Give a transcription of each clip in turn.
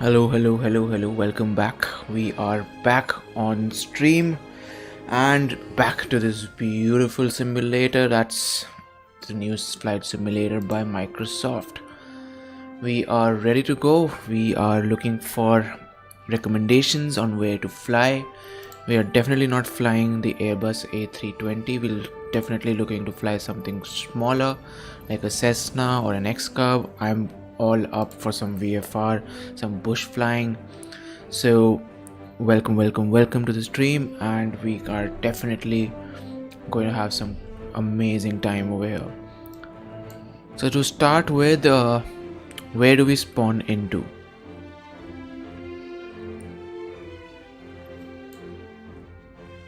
Hello, welcome back. We are back on stream and back to this beautiful simulator. That's the new flight simulator by Microsoft. We are ready to go. We are looking for recommendations on where to fly. We are definitely not flying the Airbus A320. We're definitely looking to fly something smaller like a Cessna or an X-Cub. I'm all up for some VFR, some bush flying. So welcome to the stream, and we are definitely going to have some amazing time over here. So to start with, where do we spawn into?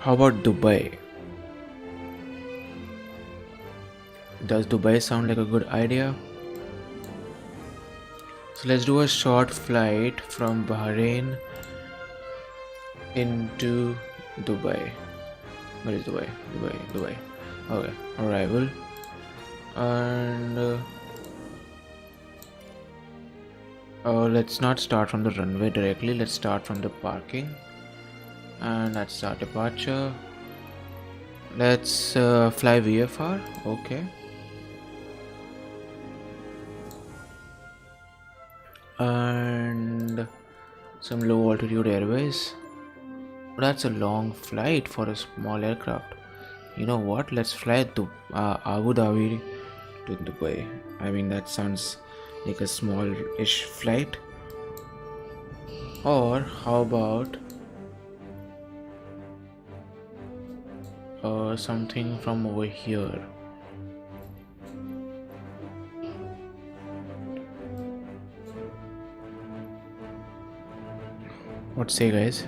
How about Dubai? Does Dubai sound like a good idea? So let's do a short flight from Bahrain into Dubai. Where is Dubai? Dubai. Okay, arrival. And let's not start from the runway directly. Let's start from the parking. And that's our departure. Let's fly VFR. Okay. And some low altitude airways. That's a long flight for a small aircraft. You know what? Let's fly to Abu Dhabi to Dubai. I mean, that sounds like a small-ish flight. Or how about something from over here? What say, guys?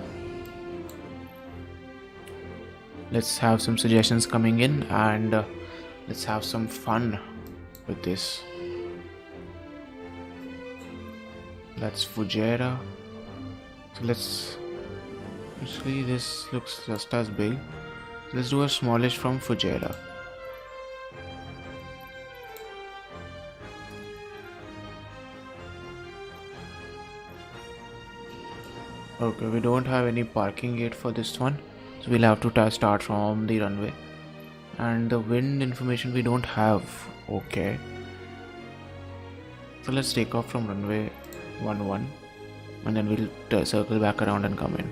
Let's have some suggestions coming in, and let's have some fun with this. That's Fujairah. So let's actually, this looks just as big. Let's do a smallish from Fujairah. Okay, we don't have any parking gate for this one, so we'll have to start from the runway. And the wind information we don't have. Okay, so let's take off from runway 11 and then we'll circle back around and come in.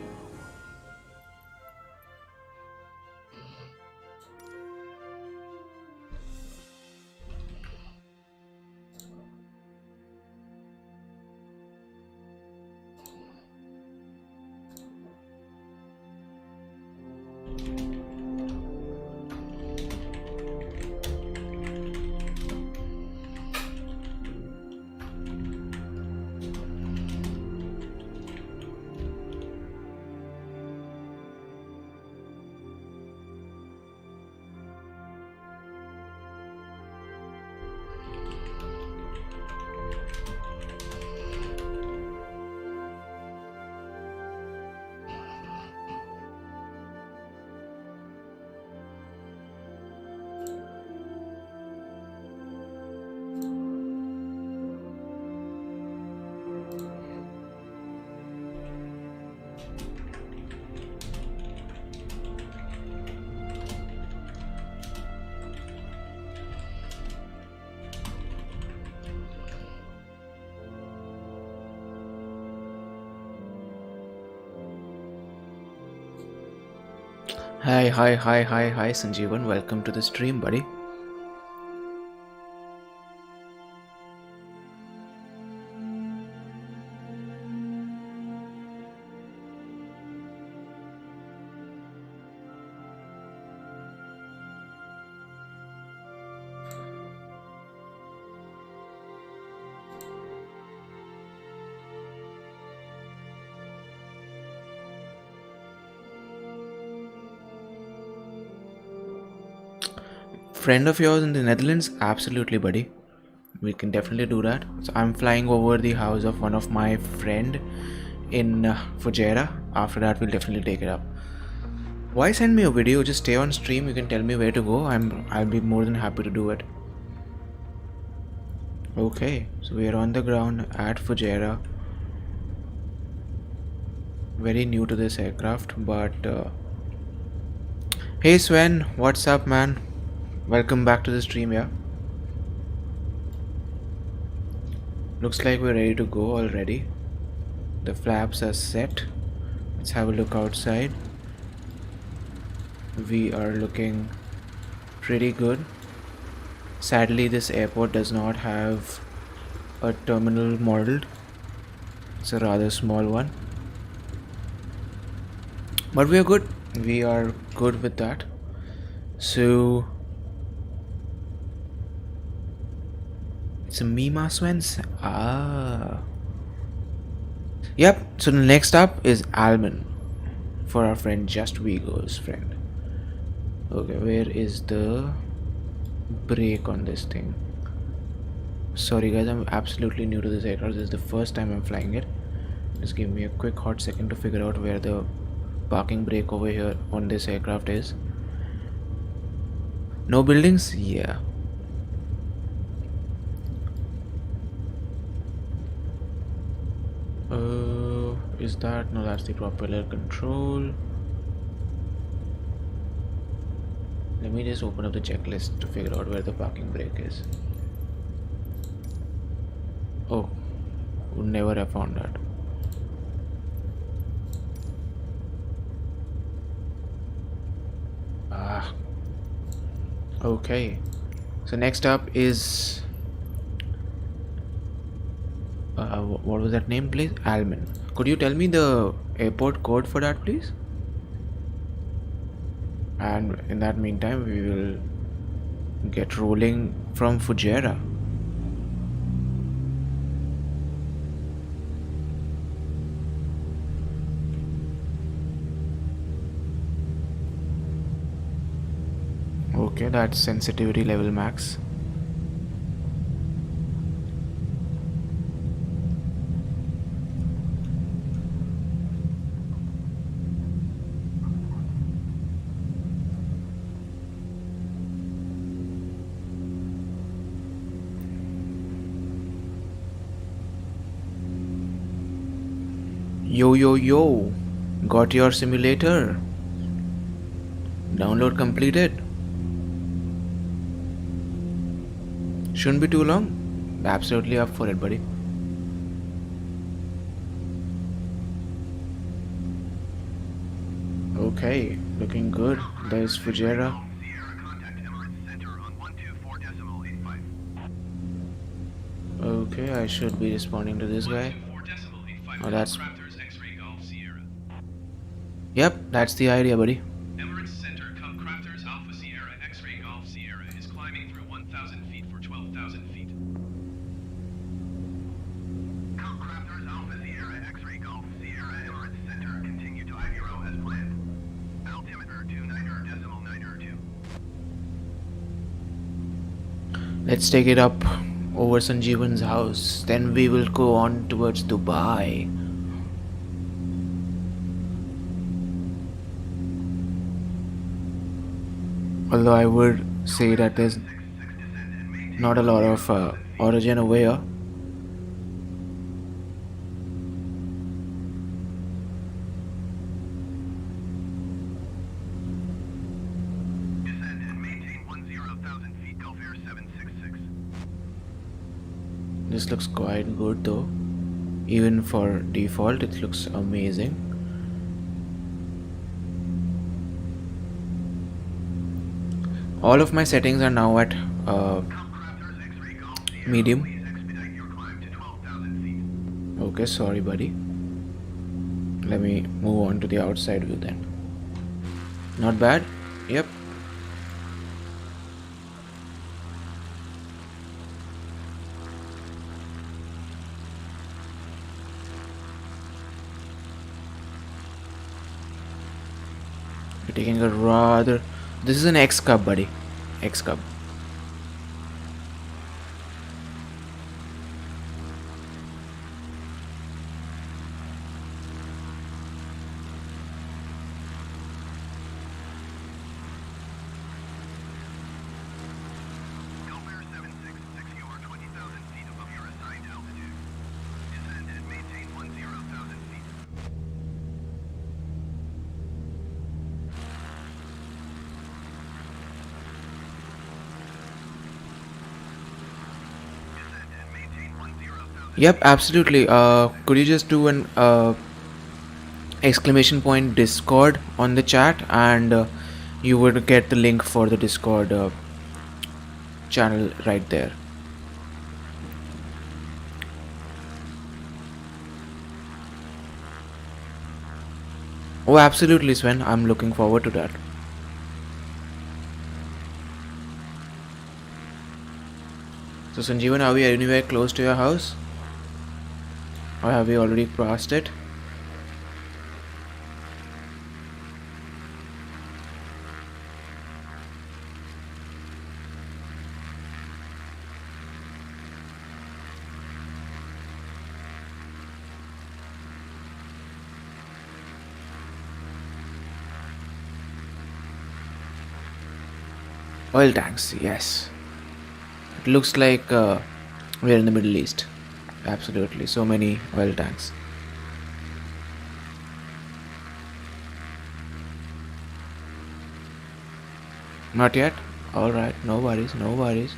Hi Sanjeevan, welcome to the stream, buddy. Friend of yours in the Netherlands? Absolutely, buddy. We can definitely do that. So I'm flying over the house of one of my friend in Fujairah. After that, we'll definitely take it up. Why send me a video? Just stay on stream. You can tell me where to go. I'll be more than happy to do it. Okay, so we are on the ground at Fujairah. Very new to this aircraft, but hey Sven, what's up, man? Welcome back to the stream, yeah. Looks like we're ready to go already. The flaps are set. Let's have a look outside. We are looking pretty good. Sadly, this airport does not have a terminal modeled. It's a rather small one. But we are good. We are good with that. So it's a Mima Swens. Yep. So the next up is Alman for our friend Just Vigo's friend. Okay, where is the brake on this thing? Sorry guys, I'm absolutely new to this aircraft. This is the first time I'm flying it. Just give me a quick hot second to figure out where the parking brake over here on this aircraft is. No buildings? Yeah. Is that? No, that's the propeller control. Let me just open up the checklist to figure out where the parking brake is. Oh, would never have found that. Okay. So next up is what was that name, please? Alman. Could you tell me the airport code for that, please? And in that meantime, we will get rolling from Fujairah. Okay, that's sensitivity level max. Yo, got your simulator. Download completed. Shouldn't be too long. Absolutely up for it, buddy. Okay, looking good. There's Fujairah. Okay, I should be responding to this guy. Oh, that's... Yep, that's the idea, buddy. Emirates Center, Crafters Alpha Sierra X-Ray Golf Sierra is climbing through 1,000 feet for 12,000 feet. Crafters Alpha Sierra X-Ray Golf Sierra Emirates Center, continue to IVRO as planned. Altimeter 29.902. Let's take it up over Sanjeevan's house. Then we will go on towards Dubai. Although I would say that there's not a lot of origin over here. Descend and maintain 10,000 feet, Gulf Air 766. This looks quite good though. Even for default, it looks amazing. All of my settings are now at medium. Okay, sorry buddy. Let me move on to the outside view then. Not bad. Yep. You're taking a rather... This is an X Cub, buddy. X Cub. Yep, absolutely. Could you just do an exclamation point Discord on the chat, and you would get the link for the Discord channel right there. Oh, absolutely, Sven. I'm looking forward to that. So, Sanjeevan, are we anywhere close to your house? Or have we already crossed it? Oil tanks, yes. It looks like we're in the Middle East. Absolutely, so many oil tanks. Not yet? Alright, no worries, no worries.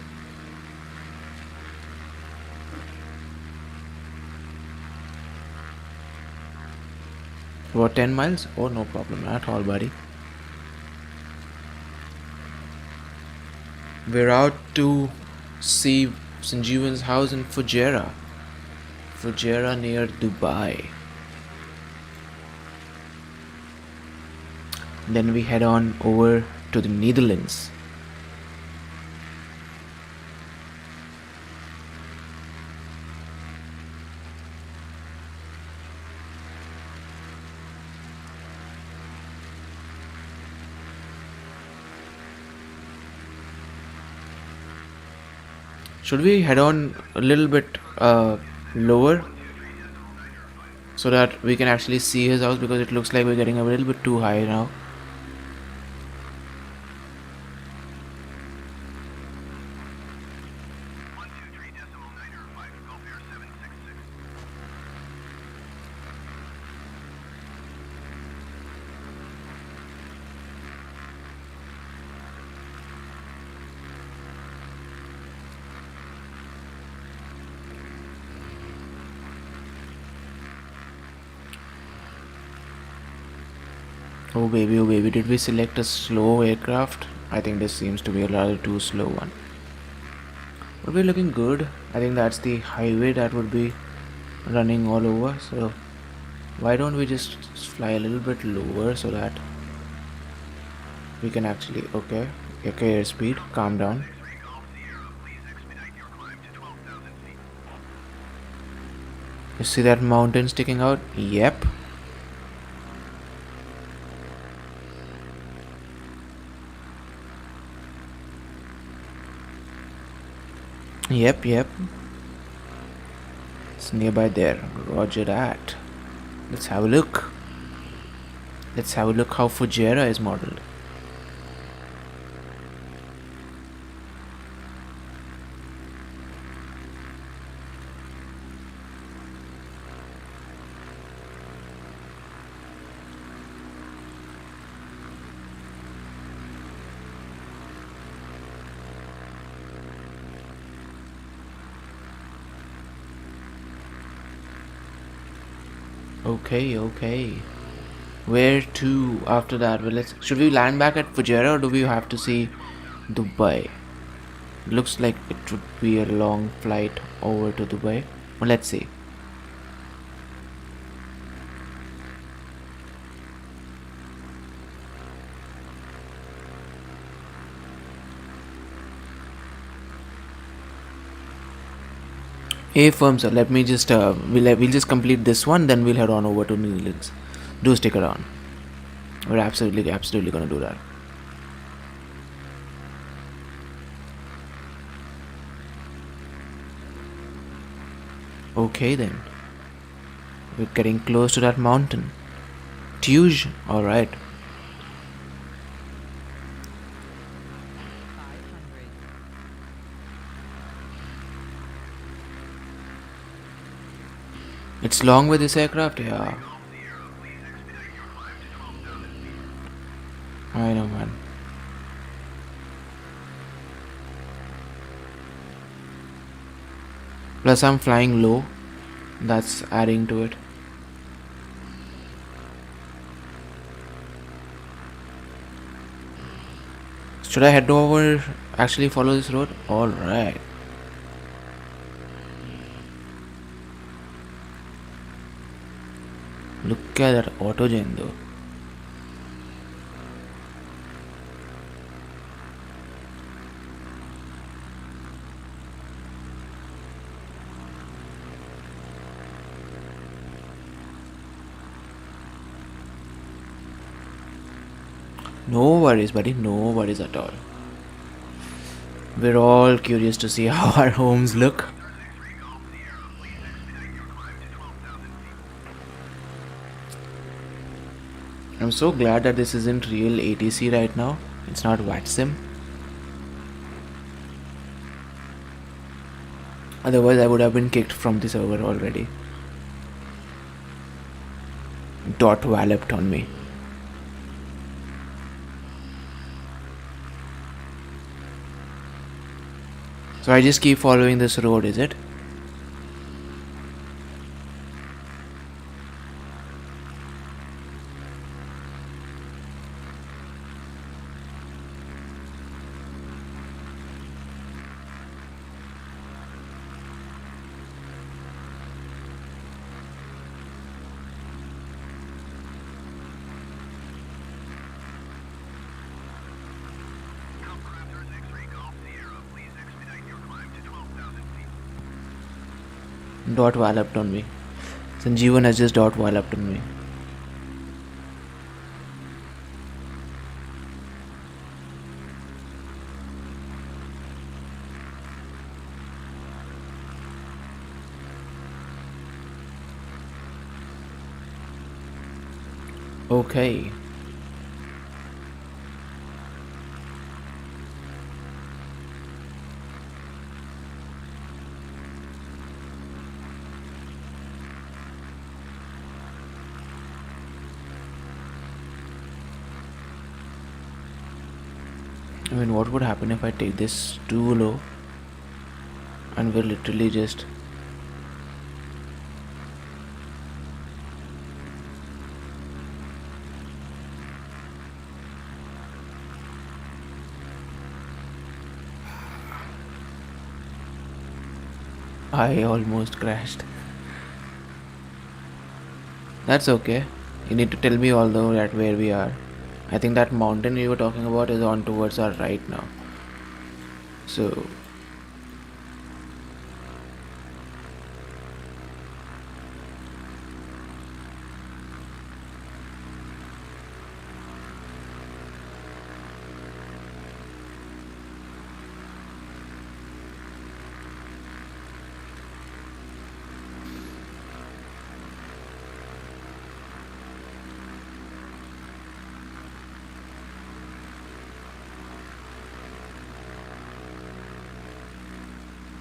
About 10 miles? Oh, no problem at all, buddy. We're out to see Sanjeevan's house in Fujairah. Fujairah near Dubai. Then we head on over to the Netherlands. Should we head on a little bit lower so that we can actually see his house, because it looks like we're getting a little bit too high now. oh baby, did we select a slow aircraft? I think this seems to be a rather too slow one. But we're looking good. I think that's the highway that would be running all over. So why don't we just fly a little bit lower so that we can actually, okay, airspeed, calm down. You see that mountain sticking out? Yep. Yep. It's nearby there. Roger that. Let's have a look. Let's have a look how Fujairah is modeled. Okay. Where to after that? Well, should we land back at Fujairah or do we have to see Dubai? Looks like it would be a long flight over to Dubai. Well, let's see. Hey firm sir, let me just we'll just complete this one, then we'll head on over to Netherlands. Do stick around. We're absolutely gonna do that. Okay then. We're getting close to that mountain. Tuge, alright. It's long with this aircraft, yeah. I know, man. Plus I'm flying low. That's adding to it. Should I head over, actually follow this road? Alright. Look at that autogen though. No worries, buddy. No worries at all. We're all curious to see how our homes look. I'm so glad that this isn't real ATC right now. It's not VATSIM. Otherwise, I would have been kicked from the server already. Dot walloped on me. So I just keep following this road, is it? Dot walloped on me. Sanjeevan has just dot walloped on me. Okay. I mean, what would happen if I take this too low and we're literally just I almost crashed. That's okay. You need to tell me although at where we are. I think that mountain you were talking about is on towards our right now. So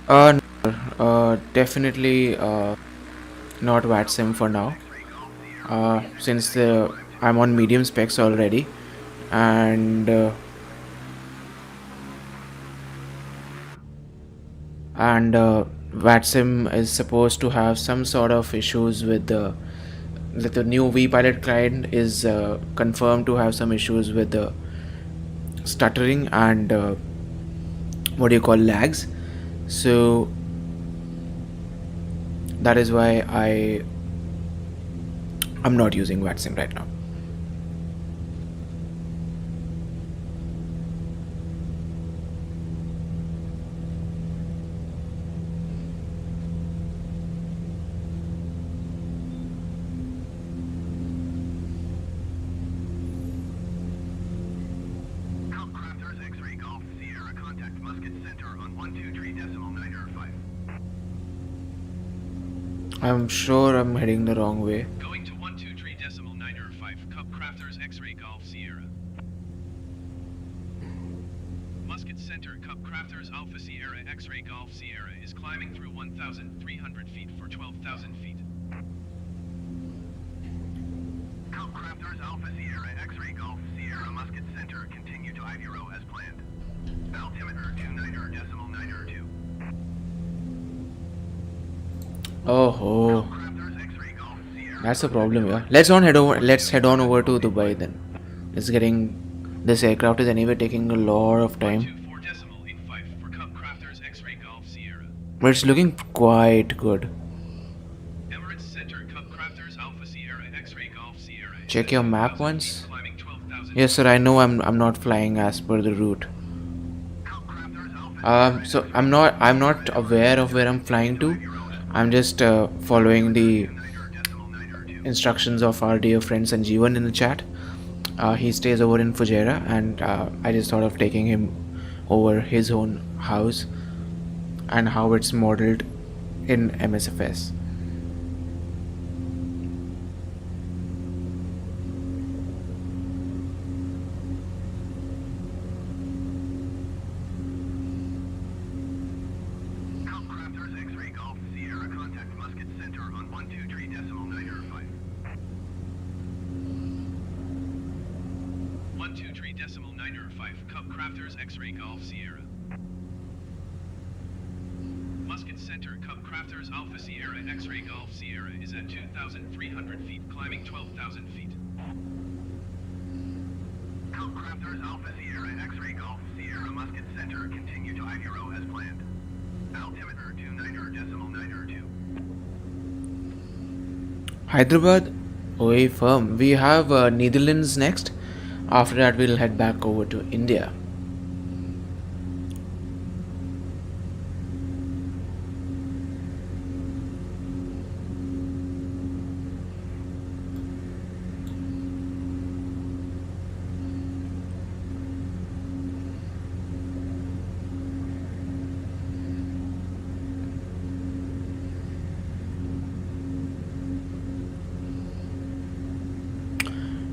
no, definitely not VATSIM for now. Since I'm on medium specs already, and VATSIM is supposed to have some sort of issues with the new vPilot client is confirmed to have some issues with the stuttering and what do you call lags. So that is why I'm not using VATSIM right now. Outcrafters X-Ray Golf Sierra contact Musket Center on 123.905. I'm sure I'm heading the wrong way. Going to 123.905. Cub Crafters X-Ray Golf Sierra. Musket Center Cub Crafters Alpha Sierra X-Ray Golf Sierra is climbing through 1,300 feet for 12,000 feet. Cub Crafters Alpha Sierra X-Ray Golf Sierra Musket Center continue to Ivy Row as planned. Altimeter 29.902. Oh, Crafters X-Ray Golf Sierra. that's a problem, yeah. Let's head on over to Dubai then. This aircraft is anyway taking a lot of time, 24.85 for Cub Crafters X-Ray Golf Sierra. but it's looking quite good. Emirates Center Cub Crafters Alpha Sierra X-Ray Golf Sierra. Check your map once. Climbing 12,000. Yes, sir. I know I'm not flying as per the route. So I'm not aware of where I'm flying to. I'm just following the instructions of our dear friend Sanjeevan in the chat. He stays over in Fujairah, and I just thought of taking him over his own house and how it's modeled in MSFS. Outcrafters X-Ray Golf Sierra contact Musket Center on 123.905. 123.905 Cub Crafters X-Ray Golf Sierra. Musket Center Cub Crafters Alpha Sierra X-Ray Golf Sierra is at 2,300 feet, climbing 12,000 feet. Cub Crafters Alpha Sierra X-Ray Golf Sierra Musket Center continue to Ivy Row as planned. Altimeter 29.902. Hyderabad, away firm. We have Netherlands next. After that, we'll head back over to India.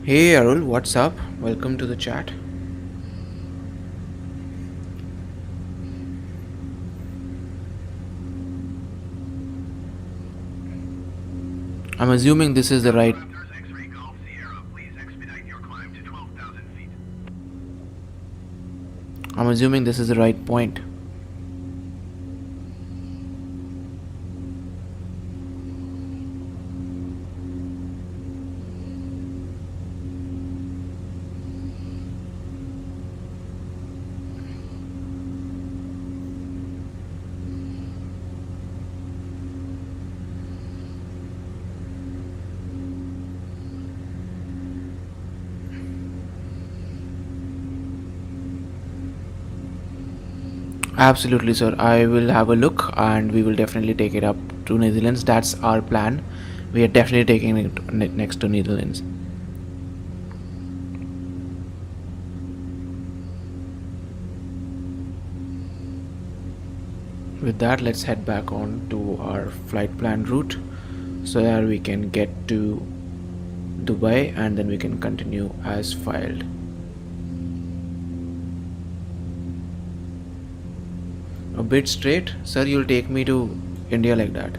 Hey Arul, what's up? Welcome to the chat. I'm assuming this is the right. Crafters X-Ray Golf Sierra, please expedite your climb to 12,000 feet. I'm assuming this is the right point. Absolutely, sir. I will have a look and we will definitely take it up to Netherlands. That's our plan. We are definitely taking it next to Netherlands. With that, let's head back on to our flight plan route so that we can get to Dubai and then we can continue as filed. A bit straight, sir. You'll take me to India like that.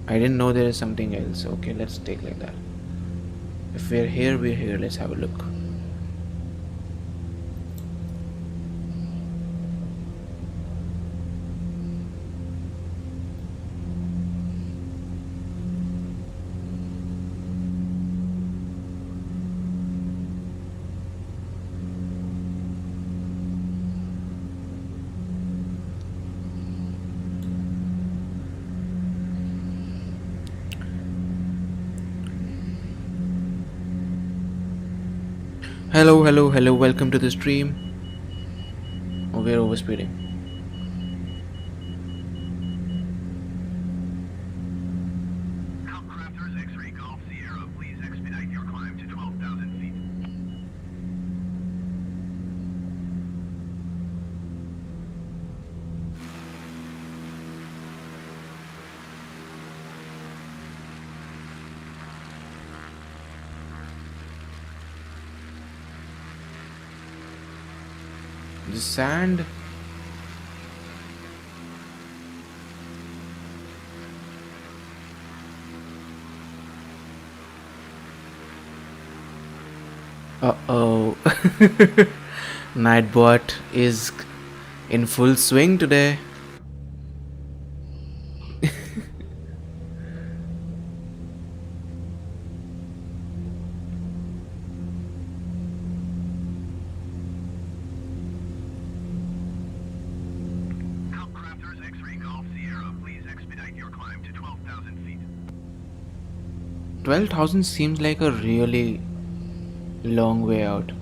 I didn't know there is something else. Okay, let's take like that. If we're here, we're here. Let's have a look. Hello, hello, hello. Welcome to the stream. Oh, we're overspeeding. Outcrafters X-ray Golf Sierra, please expedite your climb to 12,000 feet. The sand. Uh-oh. Nightbot is in full swing today. 12,000 seems like a really long way out.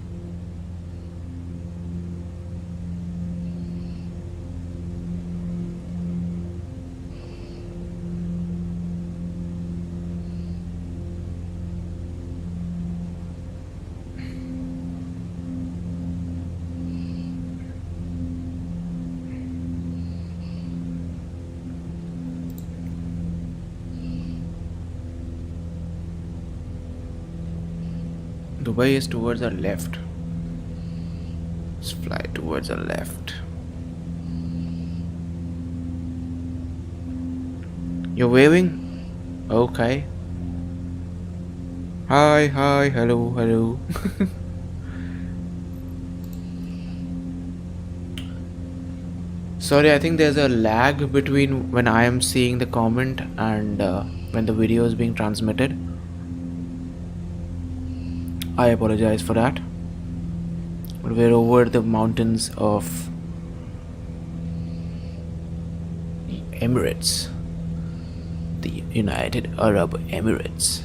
Dubai is towards our left. Let's fly towards our left. You're waving? Okay. Hi, hi, hello, hello. Sorry, I think there's a lag between when I am seeing the comment and when the video is being transmitted. I apologize for that. But we're over the mountains of the Emirates, the United Arab Emirates.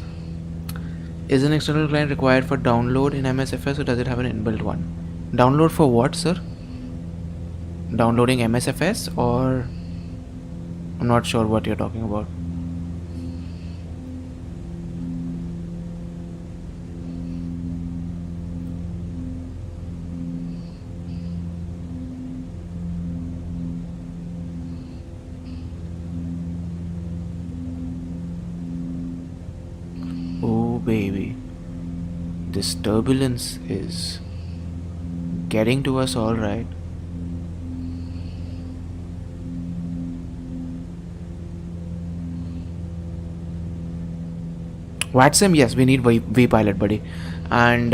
Is an external client required for download in MSFS, or does it have an inbuilt one? Download for what, sir? Downloading MSFS, or I'm not sure what you're talking about. Oh baby, this turbulence is getting to us all right. Watson, yes, we need vPilot, buddy, and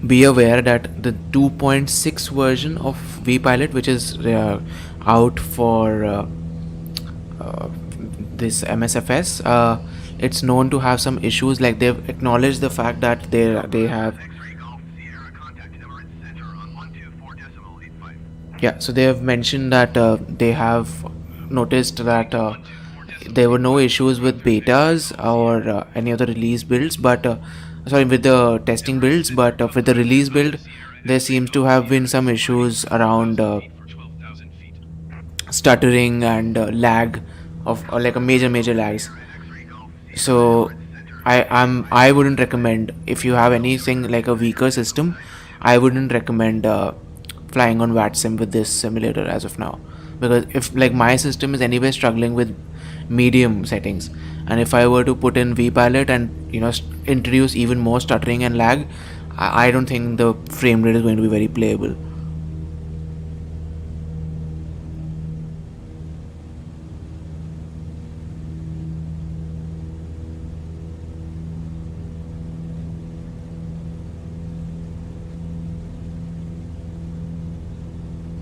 be aware that the 2.6 version of vPilot, which is out for this MSFS, it's known to have some issues. Like, they've acknowledged the fact that they have. X-ray Golf Sierra contact number at center on 124.85. Yeah, so they have mentioned that they have noticed that there were no issues with betas or any other release builds, but sorry, with the testing builds, but with the release build there seems to have been some issues around stuttering and lag of like a major lags. So I wouldn't recommend, if you have anything like a weaker system, I wouldn't recommend flying on VATSIM with this simulator as of now, because if like my system is anyway struggling with medium settings, and if I were to put in vpilot and introduce even more stuttering and lag, I don't think the frame rate is going to be very playable.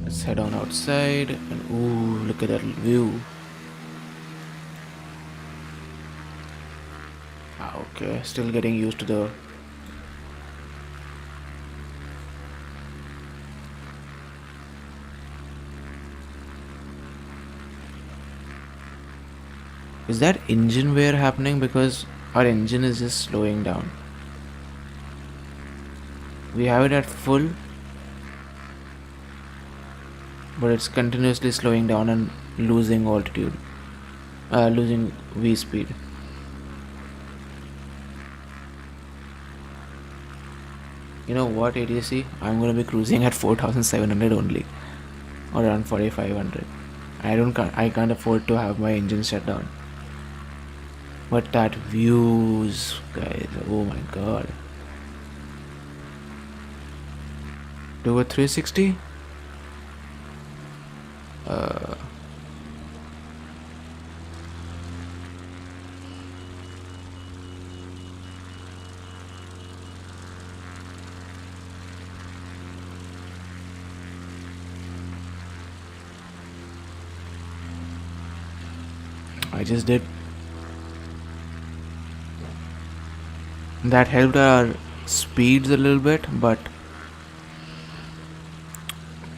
Let's head on outside, and ooh, look at that view. Okay, still getting used to the... Is that engine wear happening? Because our engine is just slowing down. We have it at full, but it's continuously slowing down and losing altitude, losing V speed. You know what, ADC? I'm gonna be cruising at 4,700 only, or around 4,500. I can't afford to have my engine shut down. But that views, guys, oh my god. Do a 360? I just did. That helped our speeds a little bit, but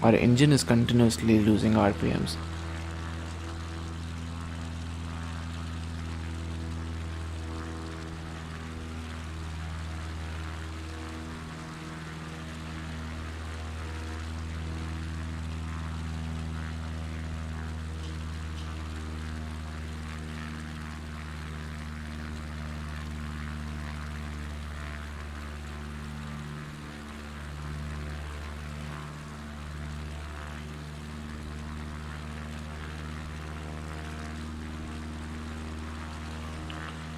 our engine is continuously losing RPMs.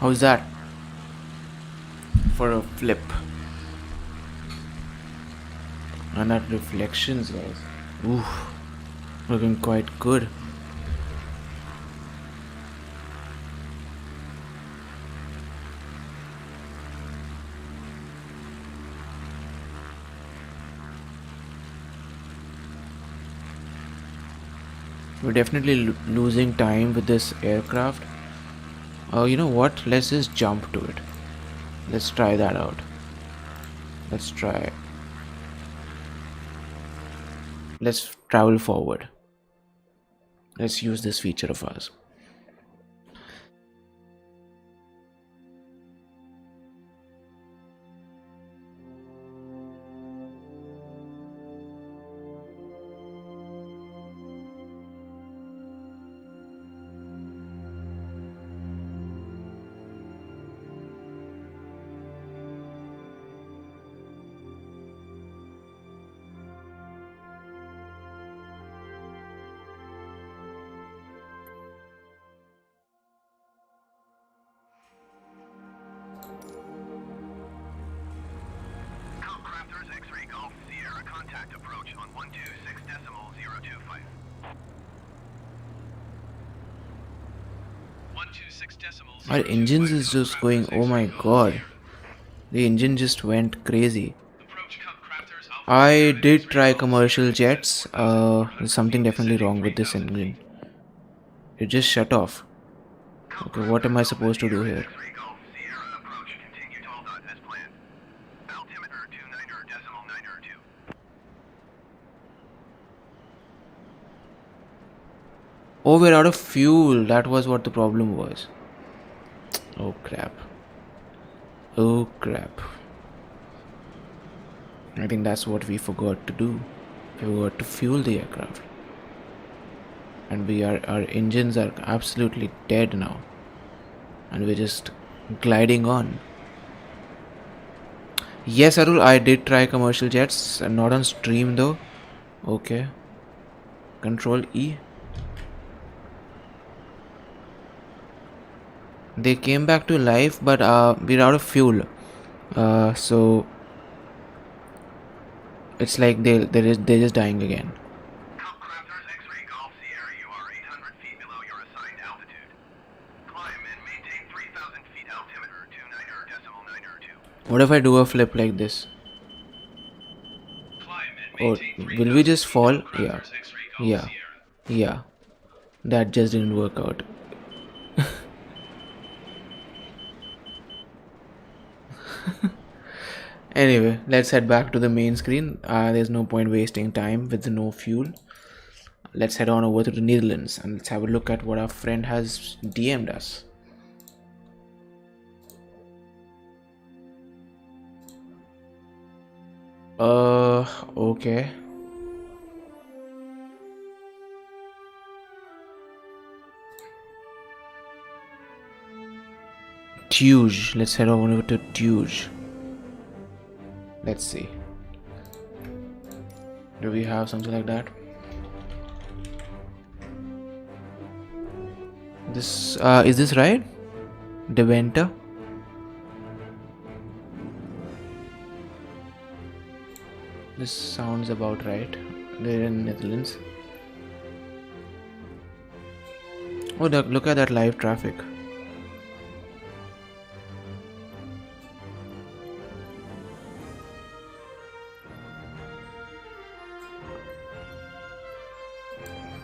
How's that for a flip? And that reflections, guys. Ooh, looking quite good. We're definitely losing time with this aircraft. You know what? Let's just jump to it. Let's try that out. Let's try. Let's travel forward. Let's use this feature of ours. X-ray Golf Sierra contact approach on 126.025. 126.025. Our engines is just going, oh my god. The engine just went crazy. I did try commercial jets. There's something definitely wrong with this engine. It just shut off. Okay, what am I supposed to do here? Oh, we're out of fuel. That was what the problem was. Oh crap. Oh crap. I think that's what we forgot to do. We forgot to fuel the aircraft, and our engines are absolutely dead now, and we're just gliding on. Yes, Arul, I did try commercial jets, not on stream though. Okay, Control E. They came back to life, but we're out of fuel. So it's like they're just dying again. Crafters X-Ray Golf Sierra, you are 800 feet below your assigned altitude. Climb and maintain 3,000 feet altimeter, 29.902. What if I do a flip like this? Or will we just fall? Yeah. Yeah. Yeah. That just didn't work out. Anyway, let's head back to the main screen. There's no point wasting time with no fuel. Let's head on over to the Netherlands and let's have a look at what our friend has DM'd us. Okay. Tuge. Let's head over to Tuge. Let's see. Do we have something like that? This is this right? Deventer. This sounds about right. They're in Netherlands. Oh, look at that live traffic.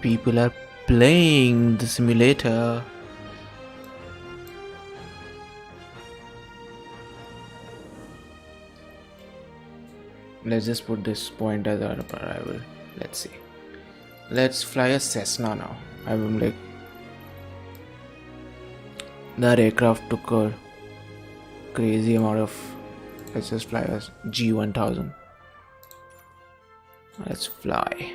People are playing the simulator. Let's just put this point as our arrival. Let's see. Let's fly a Cessna now. I'm like, that aircraft took a crazy amount of. Let's just fly a G1000. Let's fly.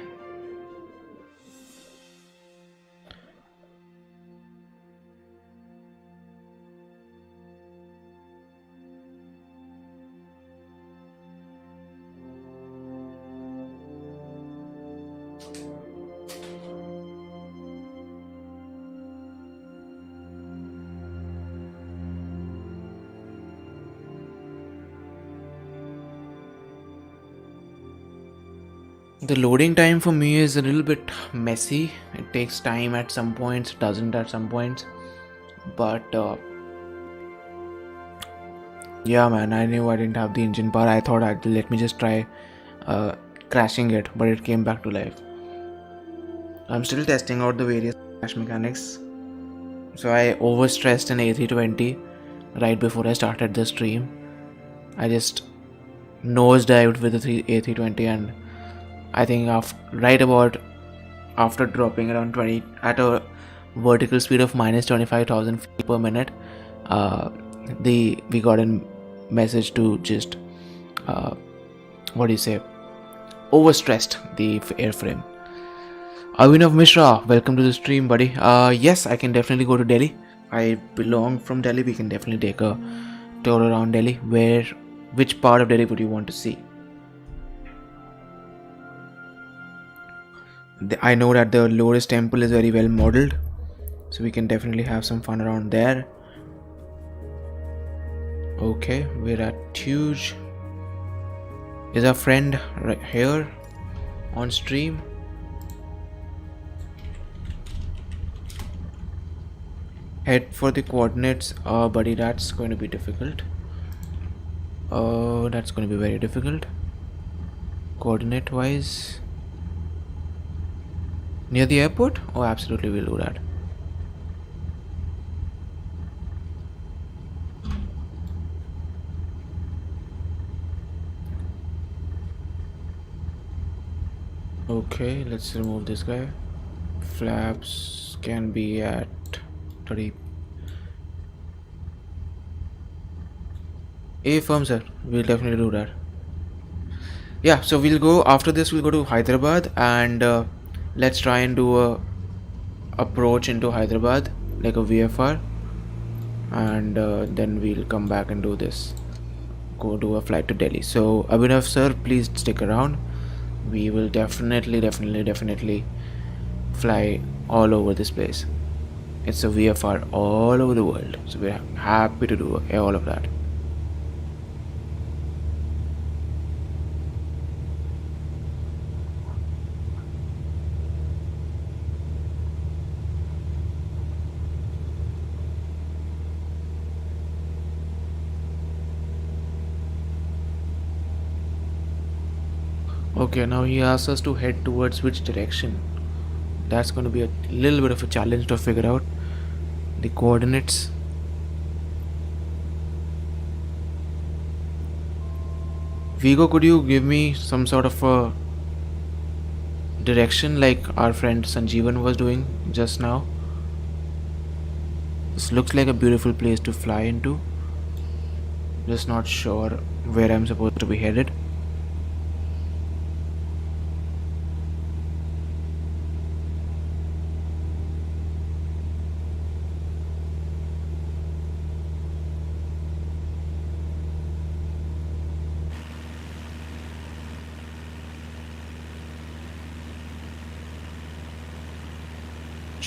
The loading time for me is a little bit messy. It takes time at some points, doesn't at some points. But yeah, man, I knew I didn't have the engine power. I thought let me just try crashing it, but it came back to life. I'm still testing out the various crash mechanics. So I overstressed an A320 right before I started the stream. I just nosedived with the A320 and I think after dropping around 20 at a vertical speed of minus 25,000 feet per minute, we got a message to just overstressed the airframe. Avinav Mishra, welcome to the stream, buddy. Yes, I can definitely go to Delhi. I belong from Delhi. We can definitely take a tour around Delhi. Which part of Delhi would you want to see? I know that the Lotus temple is very well modeled, so we can definitely have some fun around there. Okay, we're at Tuge. Is our friend right here on stream? Head for the coordinates. Buddy, that's going to be difficult. That's going to be very difficult. Coordinate wise. Near the airport? Oh, absolutely, we'll do that. Okay, let's remove this guy. Flaps can be at 30. Affirm, sir. We'll definitely do that. Yeah, so we'll go after this. We'll go to Hyderabad and let's try and do a approach into Hyderabad like a VFR, and then we'll come back and do this. Go do a flight to Delhi. So Abhinav sir, please stick around. We will definitely fly all over this place. It's a VFR all over the world, so we're happy to do all of that. Okay, now he asks us to head towards which direction. That's going to be a little bit of a challenge to figure out the coordinates. Vigo, could you give me some sort of a direction like our friend Sanjeevan was doing just now? This looks like a beautiful place to fly into. Just not sure where I'm supposed to be headed.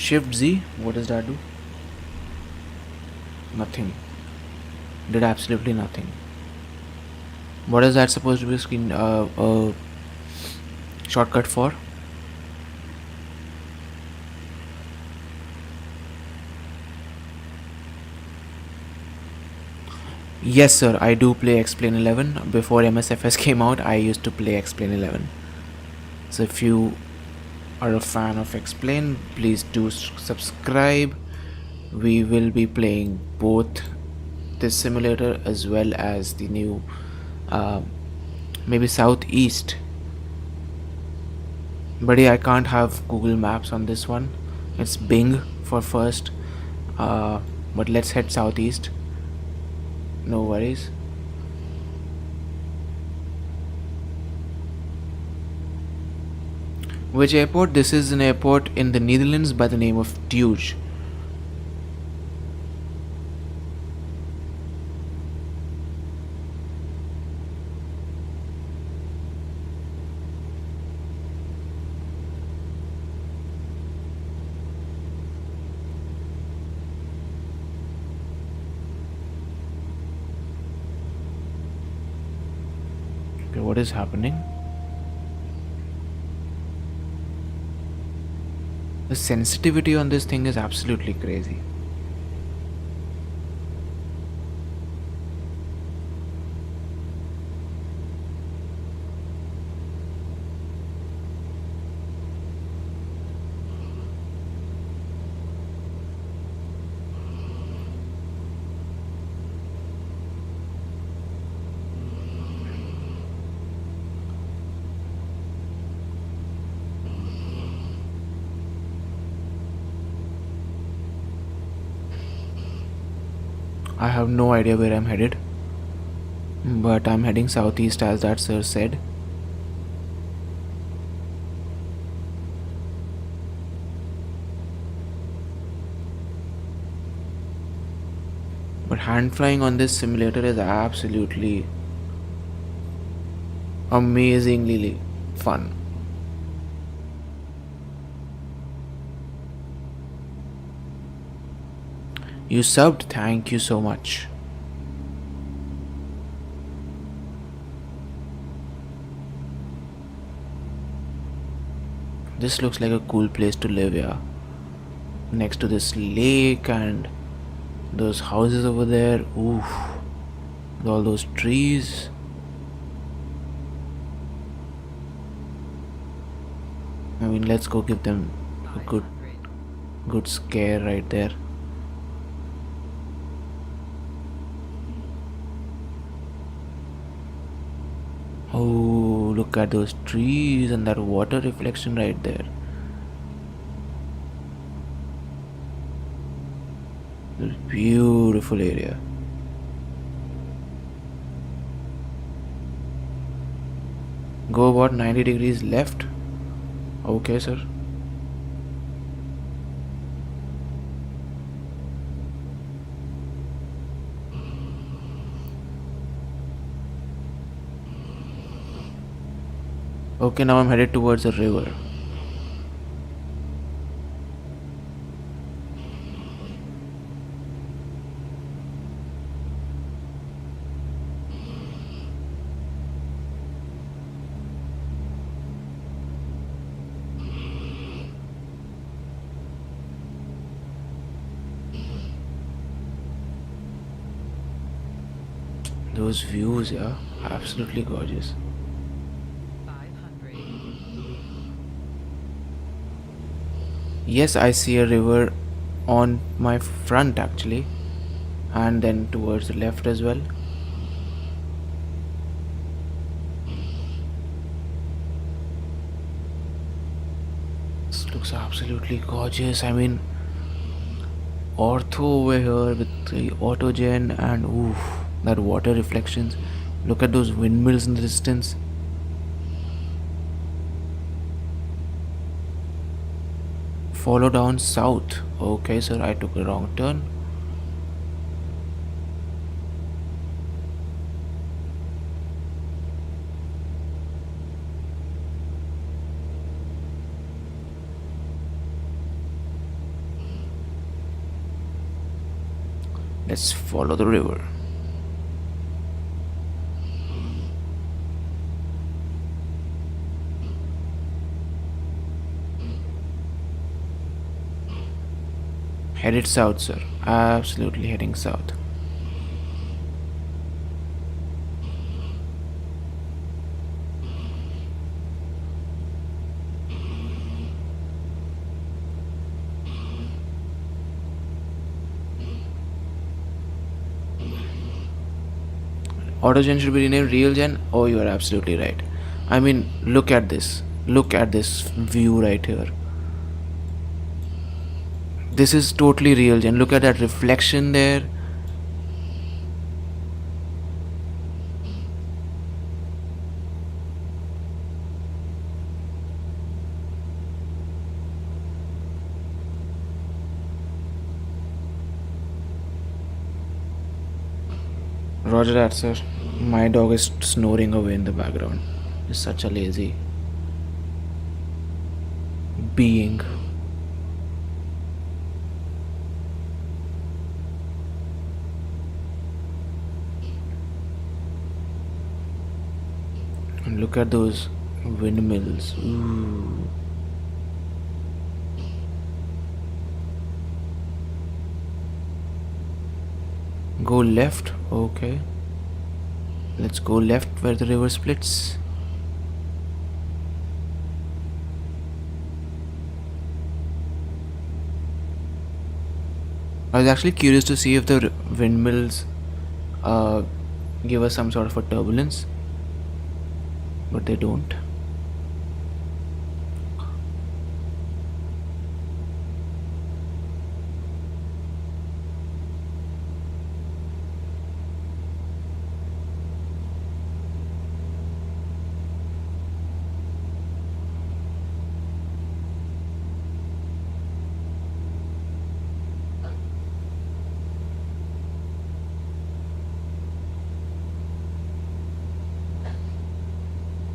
Shift Z, what does that do? Nothing. Did absolutely nothing. What is that supposed to be a shortcut for? Yes sir, I do play X-Plane 11. Before MSFS came out, I used to play X-Plane 11. So if you are a fan of X-Plane, please do subscribe. We will be playing both this simulator as well as the new maybe Southeast. But yeah, I can't have Google Maps on this one. It's Bing for first. But let's head Southeast. No worries. Which airport? This is an airport in the Netherlands by the name of Tuge. Okay, what is happening? The sensitivity on this thing is absolutely crazy. I have no idea where I'm headed, but I'm heading southeast as that sir said. But hand flying on this simulator is absolutely amazingly fun. You subbed, thank you so much. This looks like a cool place to live, yeah. Next to this lake and those houses over there. Oof. All those trees. I mean, let's go give them a good scare right there. Oh, look at those trees and that water reflection right there. Beautiful area. Go about 90 degrees left. Okay, sir. Okay, now I'm headed towards the river. Those views, yeah, absolutely gorgeous. 500. Yes, I see a river on my front actually, and then towards the left as well. This looks absolutely gorgeous. I mean, ortho over here with the autogen and oof, that water reflections. Look at those windmills in the distance. Follow down south. Okay, sir, I took a wrong turn. Let's follow the river. Headed south, sir. Absolutely heading south. Autogen should be renamed Realgen. Oh, you are absolutely right. I mean, look at this. Look at this view right here. This is totally Realgen. Look at that reflection there. Roger that, sir. My dog is snoring away in the background. He's such a lazy being. And look at those windmills. Ooh. Go left. Okay. Let's go left where the river splits. I was actually curious to see if the windmills give us some sort of a turbulence, but they don't.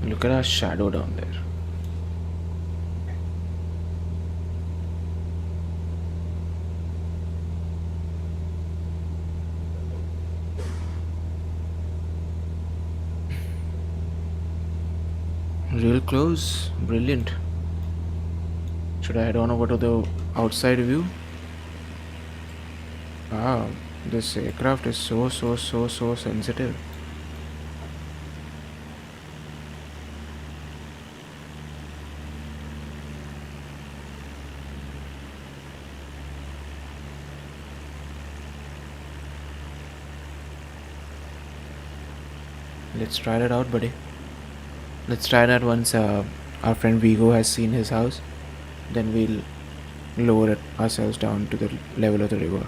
Look at our shadow down there. Real close, brilliant. Should I head on over to the outside view? Wow, this aircraft is so sensitive. Let's try that out, buddy. Let's try that once our friend Vigo has seen his house. Then we'll lower ourselves down to the level of the river.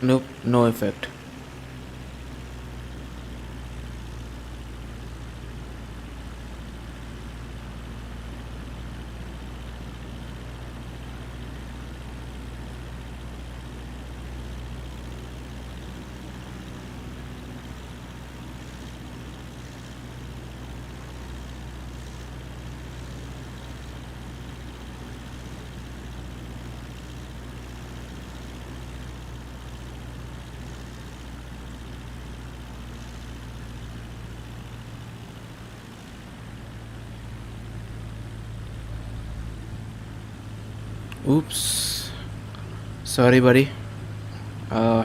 Nope, no effect. Oops. Sorry, buddy. Uh,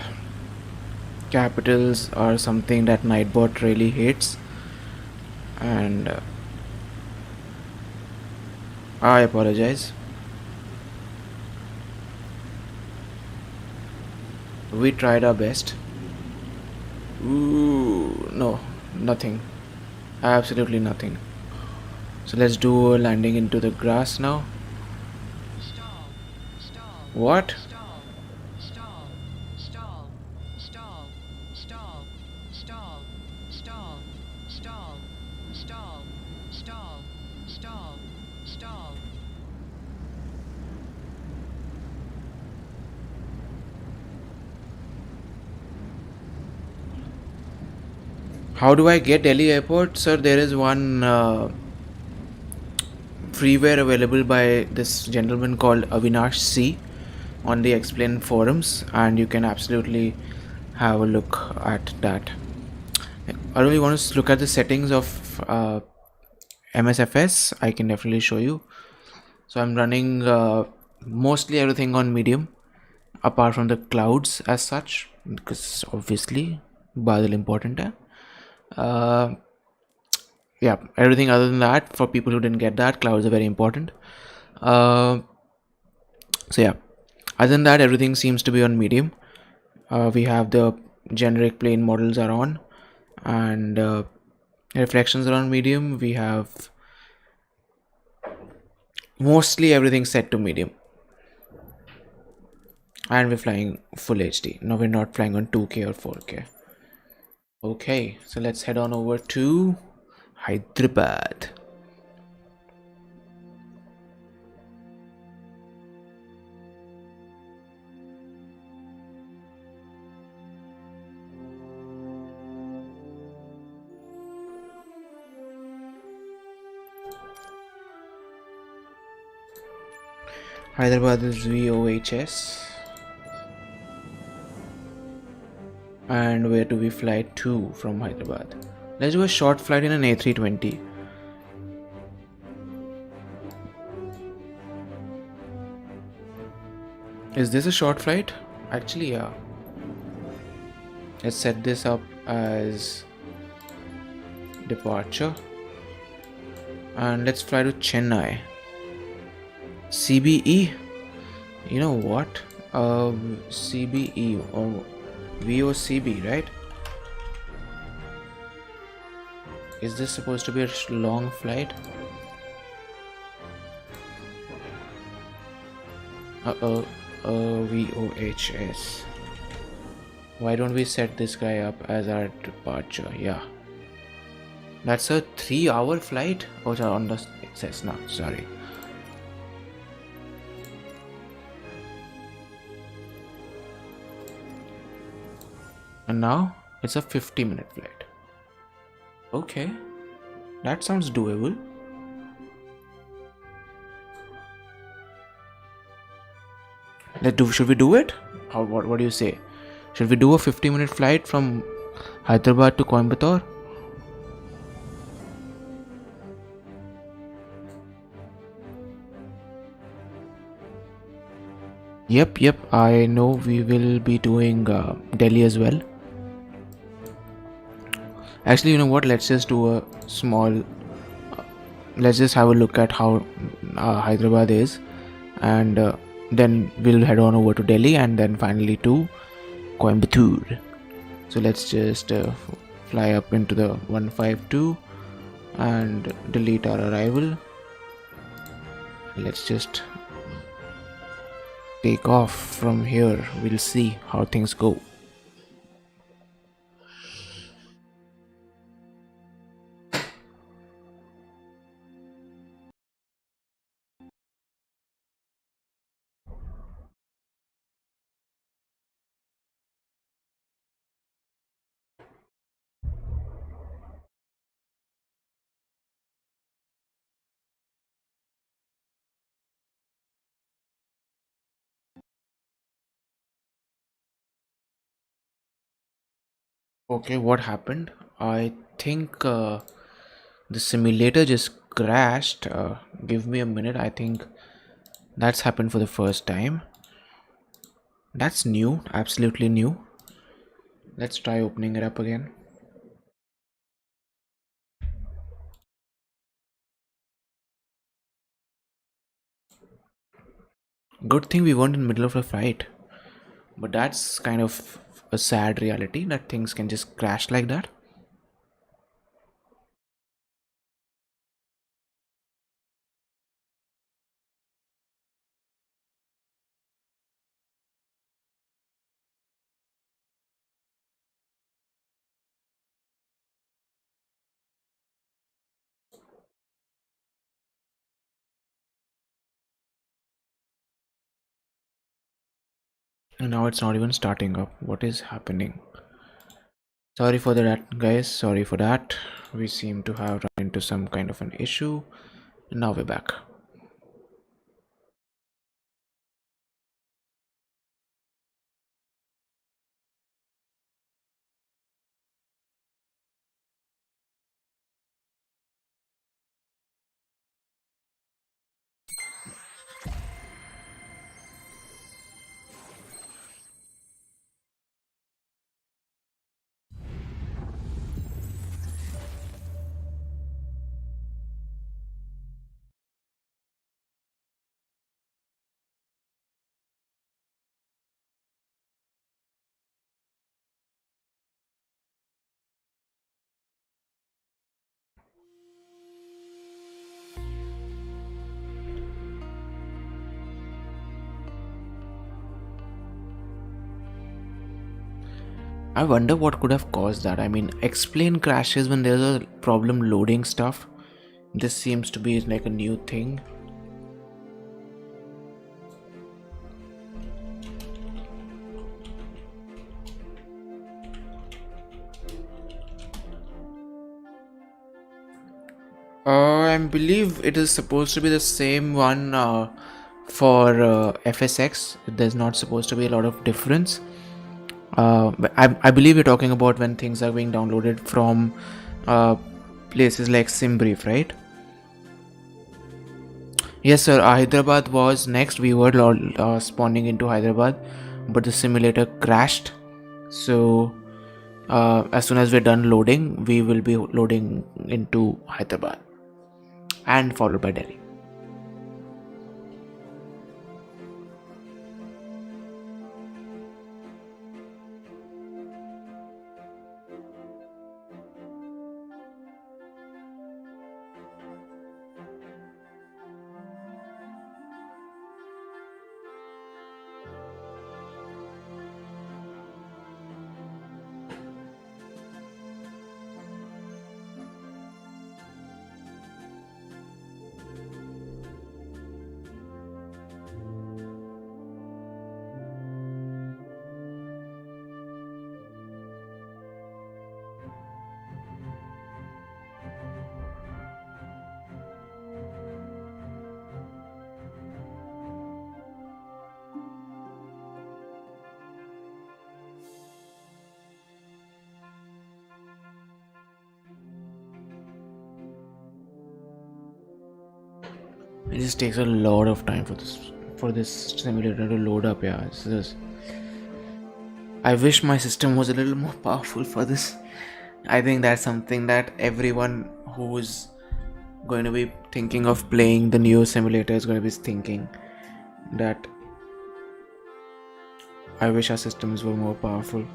Capitals are something that Nightbot really hates, and I apologize. We tried our best. Ooh, no, nothing. Absolutely nothing. So let's do a landing into the grass now. Stall, stall, What? stall, stall, stall, stall, stall, stall, stall, stall, stall, stall, stall, stall. How do I get Delhi Airport? Sir, there is one freeware available by this gentleman called Avinash C on the Explain forums, and you can absolutely have a look at that. I really want to look at the settings of MSFS. I can definitely show you. So I'm running mostly everything on medium, apart from the clouds as such, because obviously badal important hai. Yeah, everything other than that, for people who didn't get that, clouds are very important. uh, so yeah, other than that, everything seems to be on medium. We have the generic plane models are on, and reflections are on medium. We have mostly everything set to medium, and we're flying full HD. No, we're not flying on 2K or 4K. Okay, so let's head on over to Hyderabad. Hyderabad is VOHS. And where do we fly to from Hyderabad? Let's do a short flight in an A320. Is this a short flight? Actually, yeah. Let's set this up as departure. And let's fly to Chennai. CBE? You know what? CBE or VOCB, right? Is this supposed to be a long flight? VOHS. Why don't we set this guy up as our departure? Yeah. That's a 3-hour flight? Oh, sorry, on the Cessna, sorry. And now it's a 50-minute flight. Okay, that sounds doable. Should we do it? What do you say? Should we do a 50-minute flight from Hyderabad to Coimbatore? Yep, I know we will be doing Delhi as well. Actually, you know what? Let's just do a small. Let's just have a look at how Hyderabad is, and then we'll head on over to Delhi and then finally to Coimbatore. So let's just fly up into the 152 and delete our arrival. Let's just take off from here. We'll see how things go. Okay, what happened? I think the simulator just crashed. Give me a minute. I think that's happened for the first time. That's new, absolutely new. Let's try opening it up again. Good thing we weren't in the middle of a fight. But that's kind of a sad reality that things can just crash like that. And now it's not even starting up. What is happening? Sorry for that, guys. Sorry for that. We seem to have run into some kind of an issue. And now we're back. I wonder what could have caused that. I mean, explain crashes when there's a problem loading stuff. This seems to be like a new thing. I believe it is supposed to be the same one for FSX. There's not supposed to be a lot of difference. But I believe you're talking about when things are being downloaded from places like SimBrief, right? Yes, sir. Hyderabad was next. We were spawning into Hyderabad, but the simulator crashed. So as soon as we're done loading, we will be loading into Hyderabad and followed by Delhi. It just takes a lot of time for this simulator to load up. Yeah, it's just, I wish my system was a little more powerful for this. I think that's something that everyone who's going to be thinking of playing the new simulator is going to be thinking, that I wish our systems were more powerful.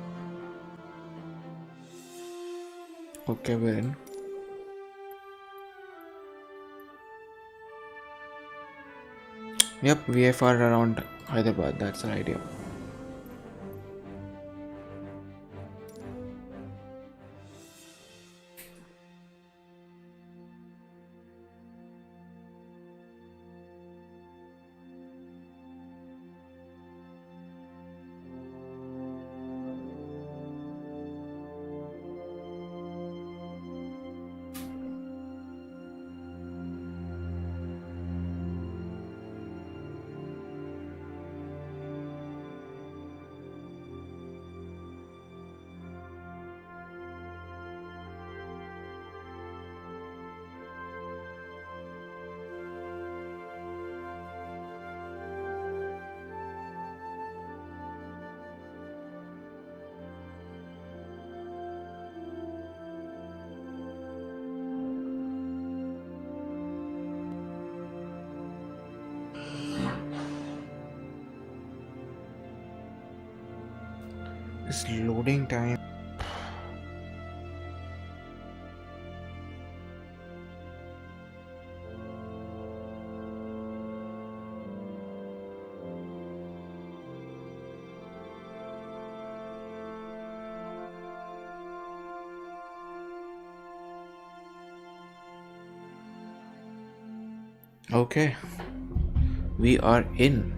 Okay, we're in. Yep, VFR around Hyderabad, that's the idea. This loading time. Okay, we are in.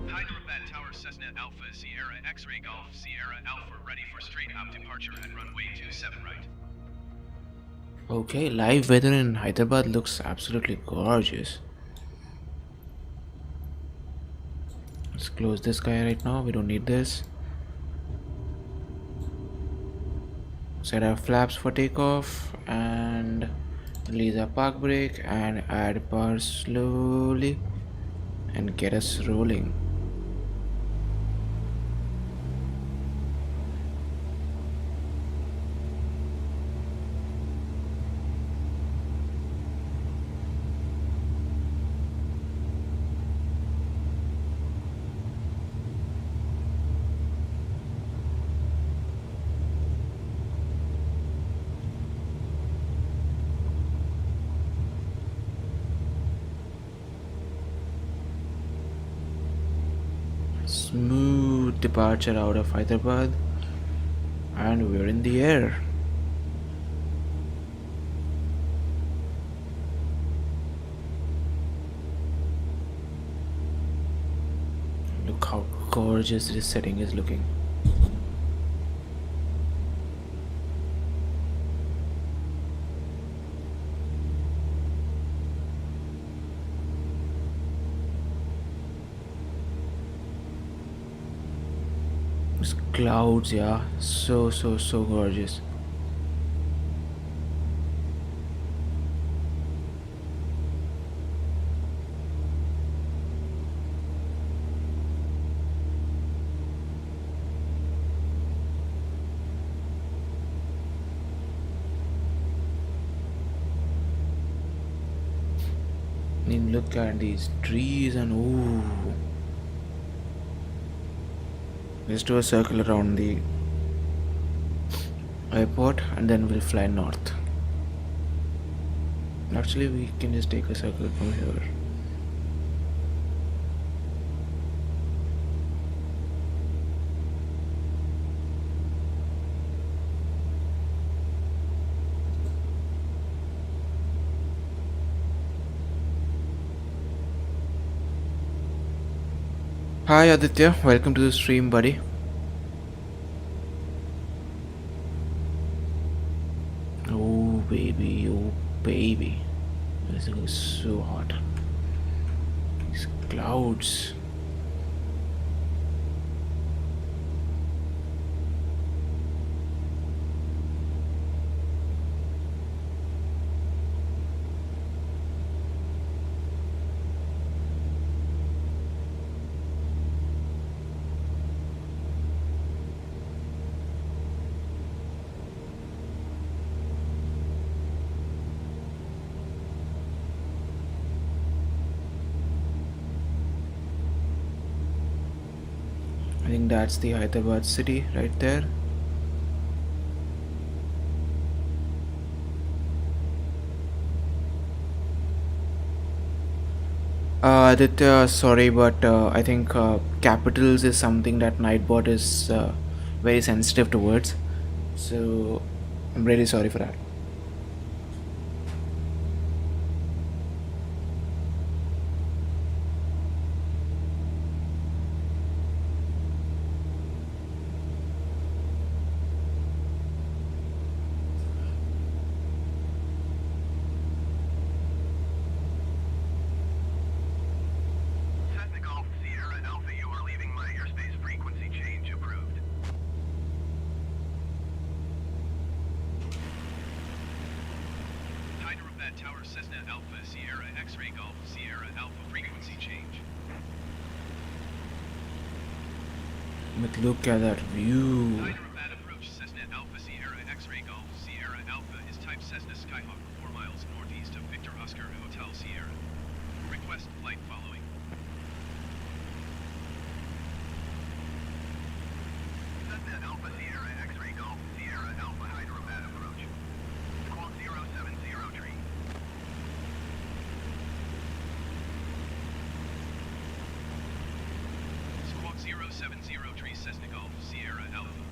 Hyderabad Tower Cessna Alpha Sierra X-Ray Golf Sierra Alpha ready for straight up departure at runway 27 right. Okay, live weather in Hyderabad looks absolutely gorgeous. Let's close this guy right now, we don't need this. Set our flaps for takeoff and release our park brake and add power slowly and get us rolling. Smooth departure out of Hyderabad and we're in the air. Look how gorgeous this setting is looking. These clouds, yeah, so gorgeous. I mean, look at these trees and ooh. Let's do a circle around the airport and then we'll fly north. Actually, we can just take a circle from here. Hi Aditya, welcome to the stream, buddy. Oh baby, this thing is so hot. These clouds. I think that's the Hyderabad city right there. Aditya, sorry, but I think capitals is something that Nightbot is very sensitive towards. So I'm really sorry for that. Cessna Golf Sierra Alpha, you are leaving my airspace. Frequency change approved. Hyderabad Tower Cessna Alpha Sierra X-Ray Golf Sierra Alpha frequency change. But look at that view. Hyderabad approach Cessna Alpha Sierra X-Ray Golf Sierra Alpha is type Cessna Skyhawk 4 miles northeast of Victor Oscar Hotel Sierra. Request flight following. Cessna Alpha Sierra X-Ray Golf Sierra Alpha Hyderabad approach. Squawk 0703. Squawk 0703 Cessna Golf Sierra Alpha.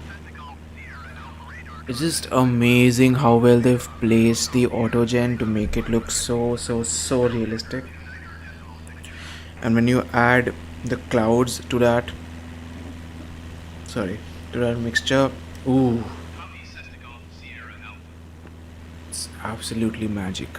Cessna Golf Sierra Alpha radar. It's just amazing how well they've placed the autogen to make it look so realistic. And when you add the clouds to that, to that mixture, ooh, Copy Cessna Golf Sierra Alpha. it's absolutely magic.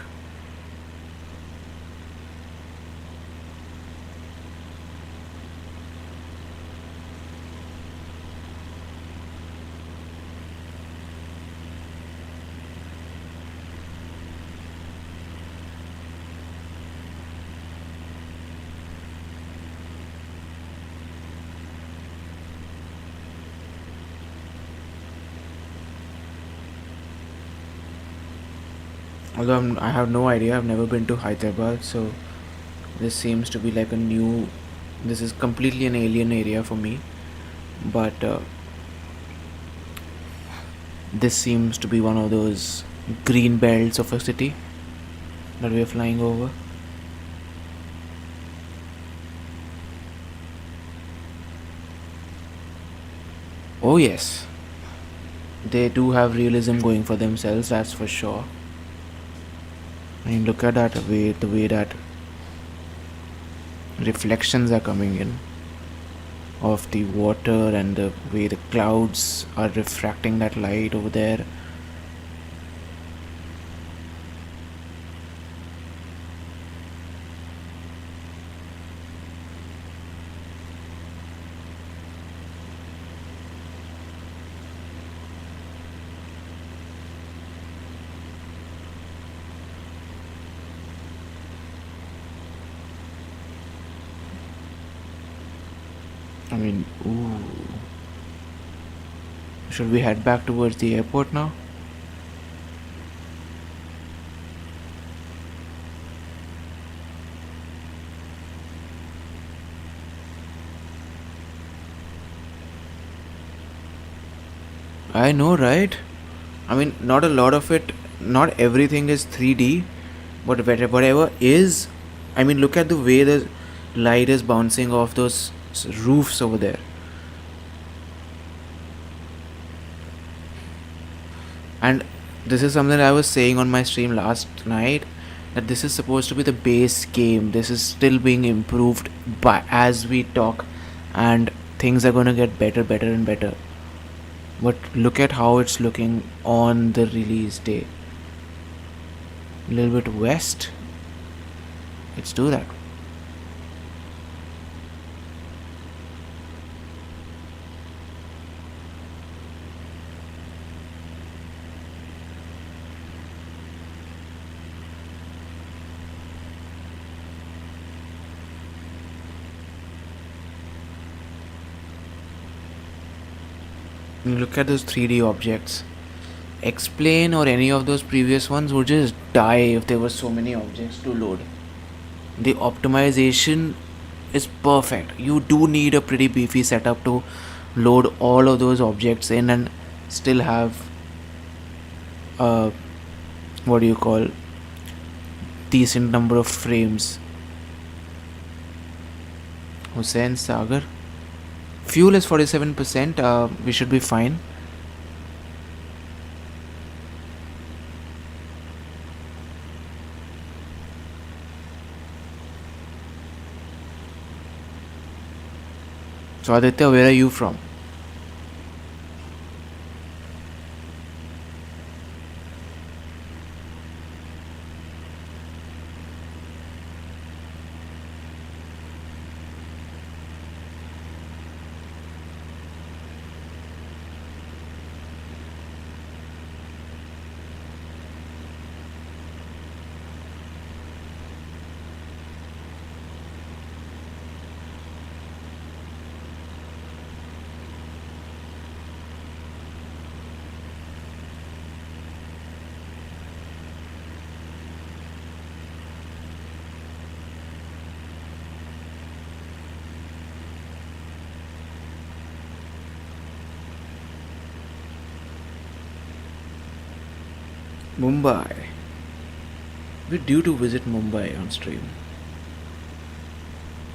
Although I have no idea, I've never been to Hyderabad, so this seems to be like a new. This is completely an alien area for me, but this seems to be one of those green belts of a city that we are flying over. Oh yes, they do have realism going for themselves, that's for sure. I mean, look at that way, the way that reflections are coming in of the water and the way the clouds are refracting that light over there. I mean, ooh. Should we head back towards the airport now? I know, right? I mean, not a lot of it, not everything is 3D, but whatever is, I mean, look at the way the light is bouncing off those roofs over there. And this is something I was saying on my stream last night, that this is supposed to be the base game. This is still being improved by as we talk, and things are going to get better and better. But look at how it's looking on the release day. A little bit west. Let's do that. Look at those 3D objects. Explain or any of those previous ones would just die if there were so many objects to load. The optimization is perfect. You do need a pretty beefy setup to load all of those objects in and still have uh, what do you call, decent number of frames. Hussein Sagar. Fuel is 47%. We should be fine. So Aditya, where are you from? Mumbai. We're due to visit Mumbai on stream.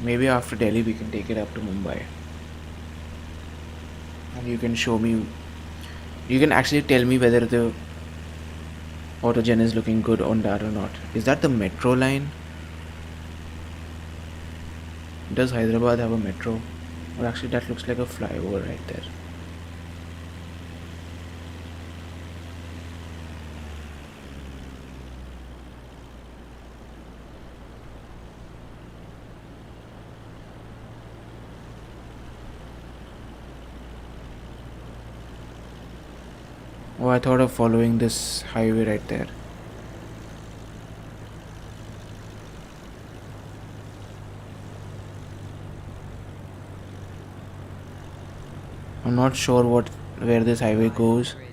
Maybe after Delhi we can take it up to Mumbai. And you can show me, you can actually tell me whether the autogen is looking good on that or not. Is that the metro line? Does Hyderabad have a metro? Or actually that looks like a flyover right there. Oh, I thought of following this highway right there. I'm not sure where this highway goes. 500.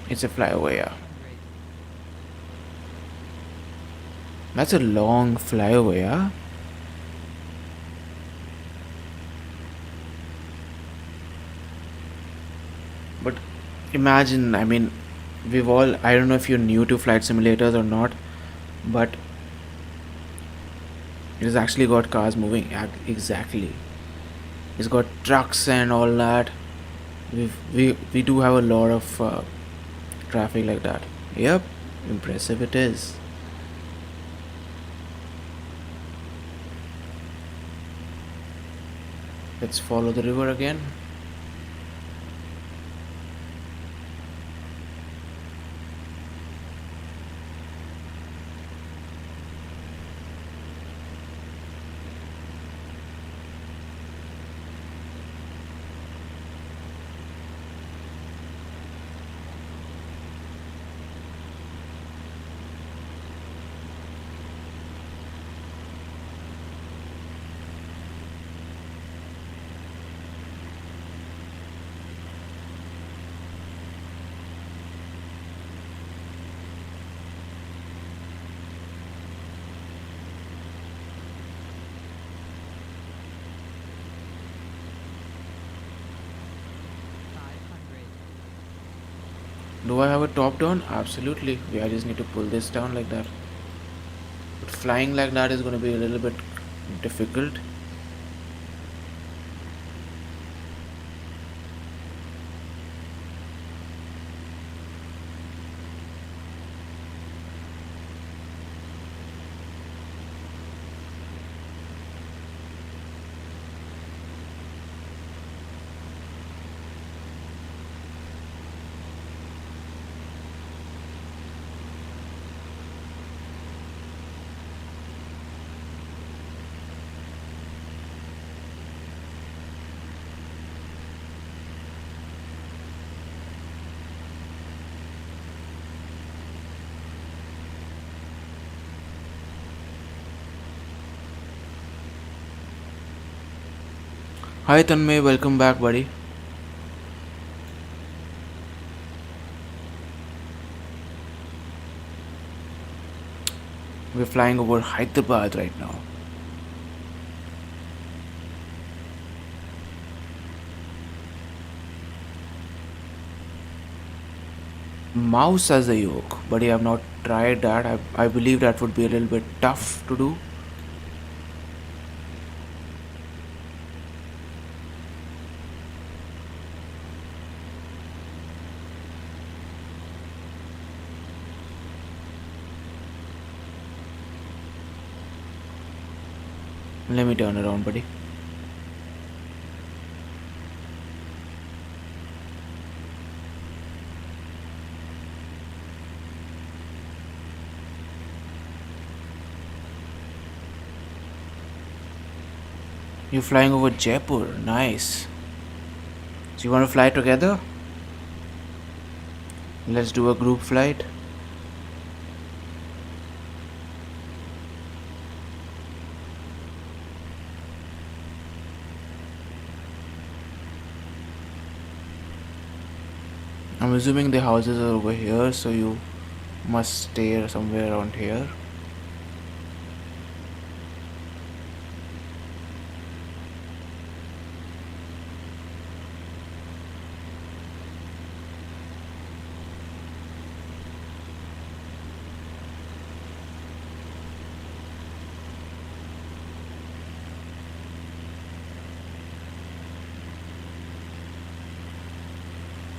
It's a flyover, yeah. 100. That's a long flyover, yeah. But imagine, I mean, I don't know if you're new to flight simulators or not, but it has actually got cars moving. Exactly. It's got trucks and all that. We do have a lot of traffic like that. Yep, impressive it is. Let's follow the river again. Do I have a top down? Absolutely. I just need to pull this down like that. But flying like that is going to be a little bit difficult. Hi Tanmay, welcome back, buddy. We're flying over Hyderabad right now. Mouse as a yoke, but I have not tried that. I believe that would be a little bit tough to do. Let me turn around, buddy. You're flying over Jaipur. Nice. So you want to fly together? Let's do a group flight. I'm assuming the houses are over here, so you must stay somewhere around here.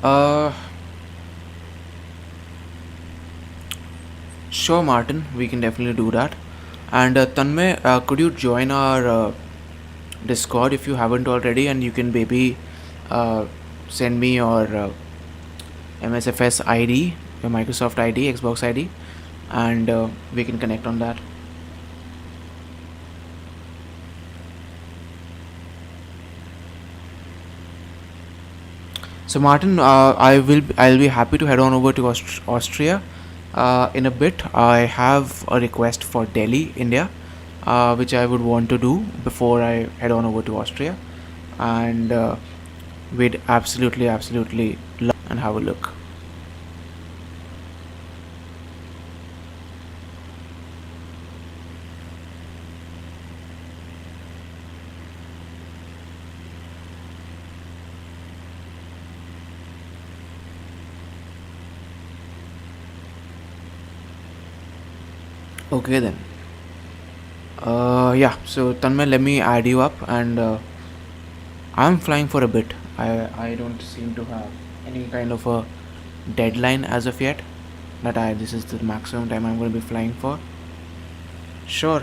Uh, sure, Martin. We can definitely do that. And Tanmay, could you join our Discord if you haven't already? And you can maybe uh, send me your MSFS ID, your Microsoft ID, Xbox ID, and we can connect on that. So Martin, I'll be happy to head on over to Austria in a bit. I have a request for Delhi, India, which I would want to do before I head on over to Austria, and we'd absolutely love and have a look. Okay then. Yeah. So Tanmay, let me add you up, and I'm flying for a bit. I don't seem to have any kind of a deadline as of yet. That I this is the maximum time I'm going to be flying for. Sure.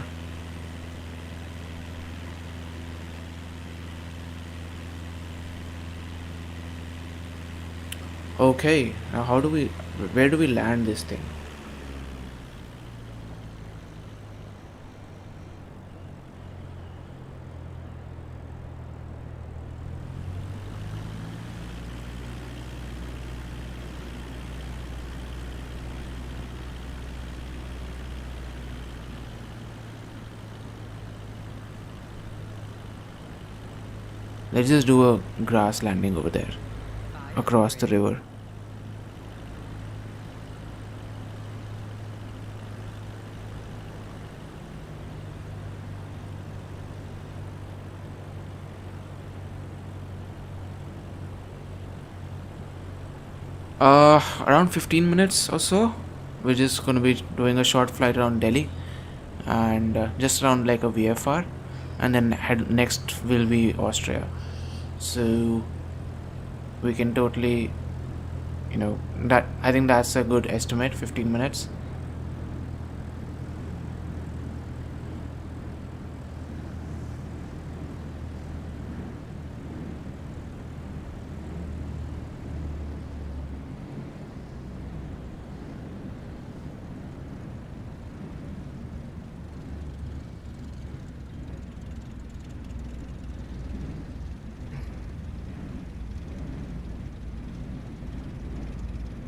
Okay. Now how do we? Where do we land this thing? Let's just do a grass landing over there, across the river. Around 15 minutes or so. We're just gonna be doing a short flight around Delhi, and just around like a VFR, and then head next will be Austria. So we can totally, that I think that's a good estimate. 15 minutes.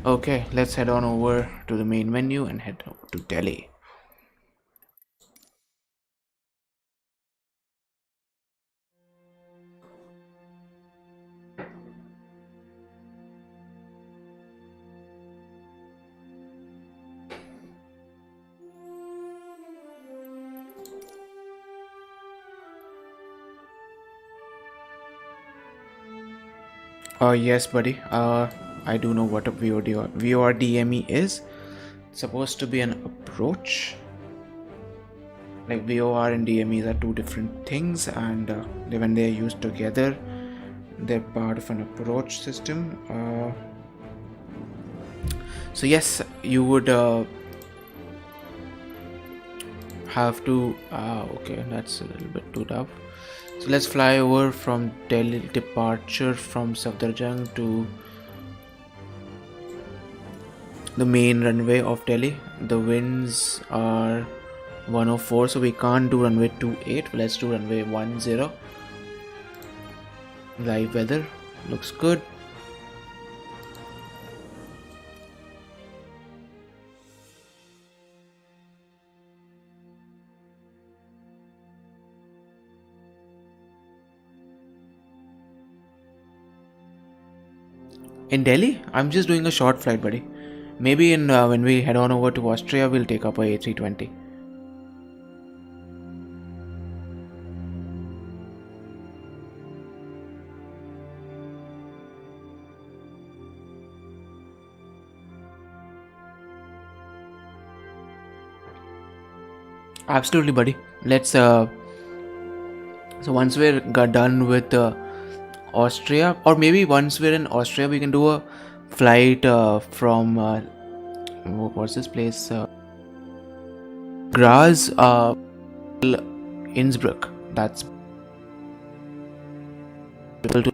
Okay, let's head on over to the main menu and head over to Delhi. Yes, buddy. I do know what a VORDME is. It's supposed to be an approach. Like VOR and DMEs are two different things, and when they are used together, they're part of an approach system. So yes, you would have to. Okay, that's a little bit too tough. So let's fly over from Delhi, departure from Safdarjung to the main runway of Delhi. The winds are 104, so we can't do runway 28. Let's do runway 10. Live weather looks good. In Delhi, I'm just doing a short flight, buddy. Maybe in when we head on over to Austria, we'll take up a A320. Absolutely, buddy. Let's so once we're done with Austria, or maybe once we're in Austria, we can do a flight from what's this place? Graz, Innsbruck. That's to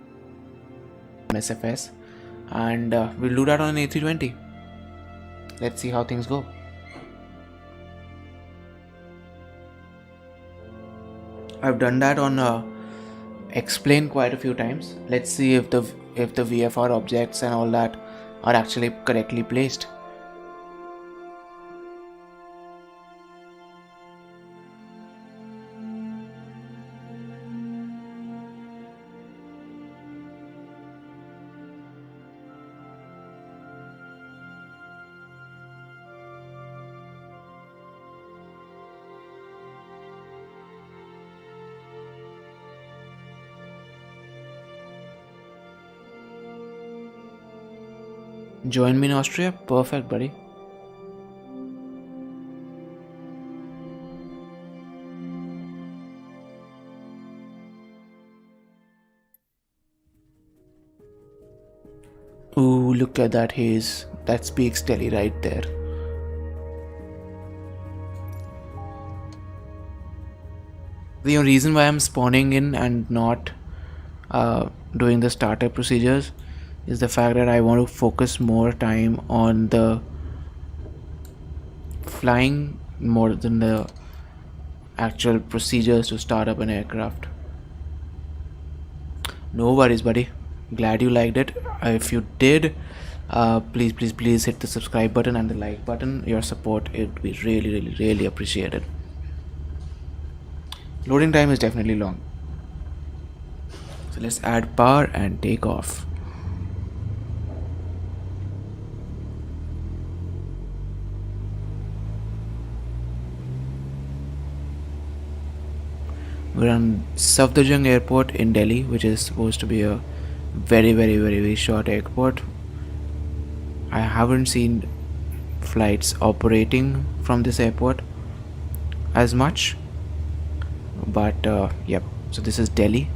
SFS, and we'll do that on an A320. Let's see how things go. I've done that on Explain quite a few times. Let's see if the VFR objects and all that are actually correctly placed. Join me in Austria? Perfect, buddy. Ooh, look at that haze. That speaks Delhi right there. The only reason why I'm spawning in and not doing the startup procedures is the fact that I want to focus more time on the flying more than the actual procedures to start up an aircraft. No worries, buddy. Glad you liked it. If you did, please hit the subscribe button and the like button. Your support, it would be really appreciated. Loading time is definitely long. So let's add power and take off. We're on Safdarjung Airport in Delhi, which is supposed to be a very short airport. I haven't seen flights operating from this airport as much, but yep. So this is Delhi,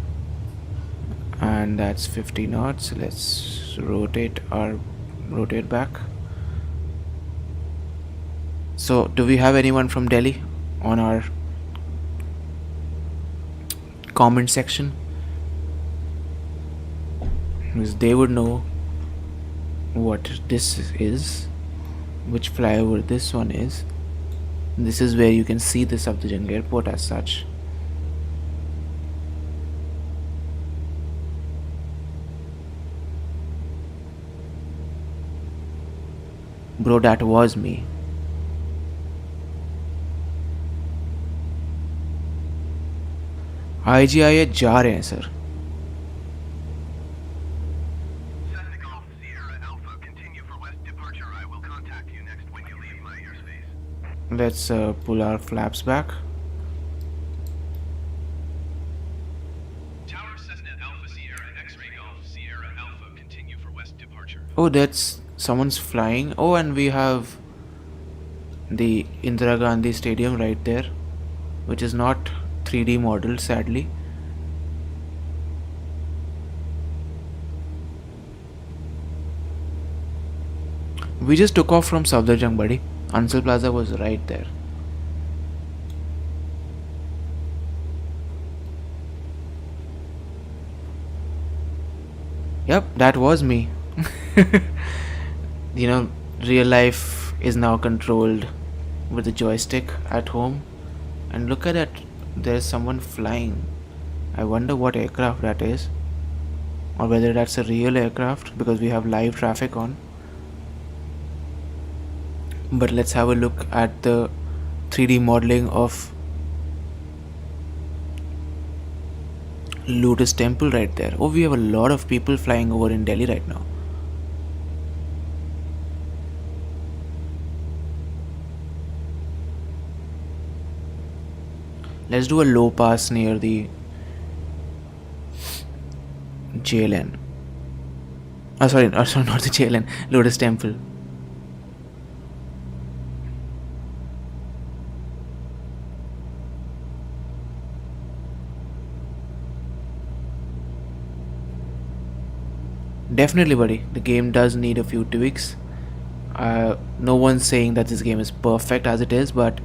and that's 50 knots. Let's rotate back. So do we have anyone from Delhi on our comment section? Because they would know what this is, which flyover this one is. This is where you can see the Safdarjung Airport as such. Bro, that was me. IGIA जा रहे हैं sir. Let's pull our flaps back. Tower Cessna Alpha Sierra X-Ray Golf Sierra Alpha, Oh, that's someone's flying. Oh, and we have the Indira Gandhi Stadium right there, which is not 3D model, sadly. We just took off from Safdarjung, buddy. Ansal Plaza was right there. Yep, that was me. You know, real life is now controlled with a joystick at home. And look at that, there's someone flying. I wonder what aircraft that is, or whether that's a real aircraft because we have live traffic on. But let's have a look at the 3D modeling of Lotus Temple right there. Oh, we have a lot of people flying over in Delhi right now. Let's do a low pass near the JLN. Sorry, not the JLN, Lotus Temple. Definitely, buddy. The game does need a few tweaks. No one's saying that this game is perfect as it is, but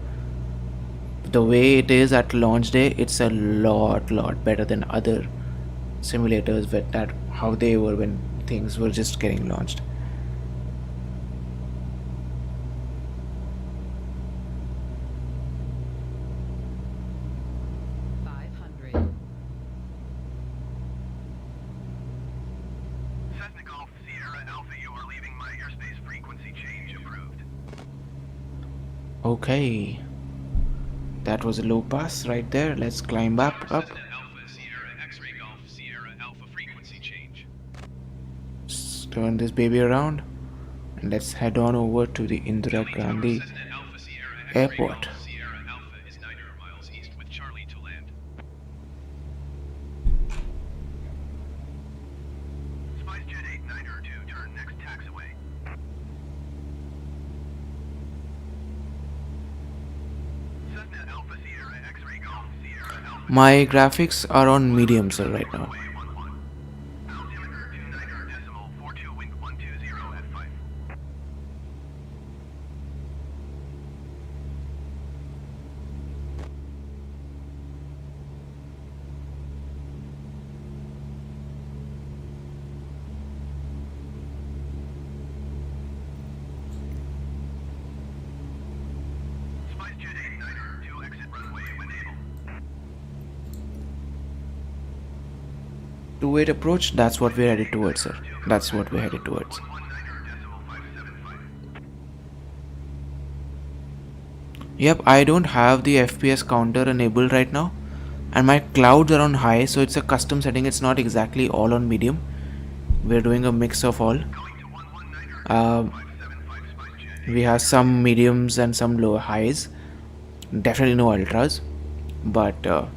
the way it is at launch day, it's a lot better than other simulators with that how they were when things were just getting launched. Cessna Golf Sierra Alpha, you are leaving my airspace frequency change approved. Okay, that was a low pass right there. Let's climb up. Cessna Alpha Sierra X-Ray Golf Sierra Alpha frequency change. Let's turn this baby around and let's head on over to the Indira Gandhi Cessna Alpha Sierra X-Ray Airport. Golf Sierra Alpha is 900 miles east with Charlie to land. SpiceJet 8902, turn next taxiway. Cessna Alpha Sierra X-Ray Golf Sierra Alpha. My graphics are on medium, sir, right now. Altimeter 29.42 wind 120 at 5. SpiceJet 8902, exit runway when able. 2-8 approach, that's what we're headed towards, sir. That's what we're headed towards. 119.575. Yep, I don't have the FPS counter enabled right now, and my clouds are on high, so it's a custom setting. It's not exactly all on medium. We're doing a mix of all. Going to 119.575 SpiceJet. We have some mediums and some low highs. Definitely no ultras, but the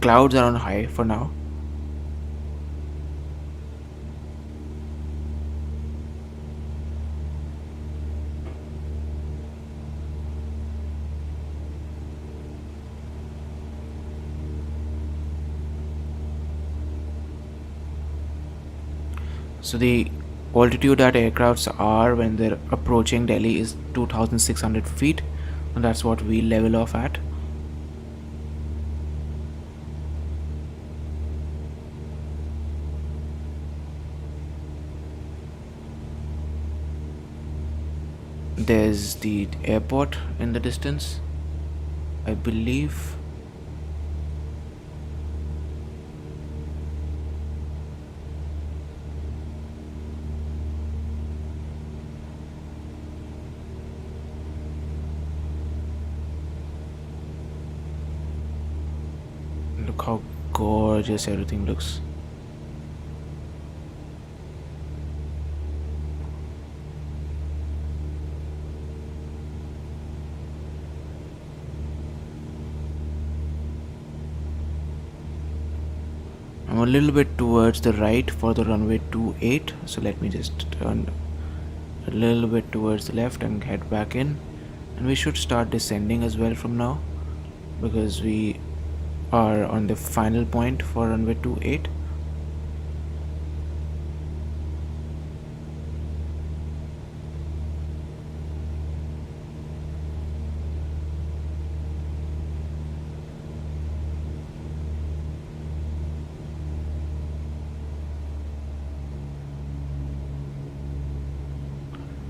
clouds are on high for now. So the altitude that aircrafts are when they're approaching Delhi is 2600 feet, and that's what we level off at. There's the airport in the distance, I believe. Look how gorgeous everything looks. I'm a little bit towards the right for the runway 28, so let me just turn a little bit towards the left and head back in, and we should start descending as well from now, because we are on the final point for runway 28.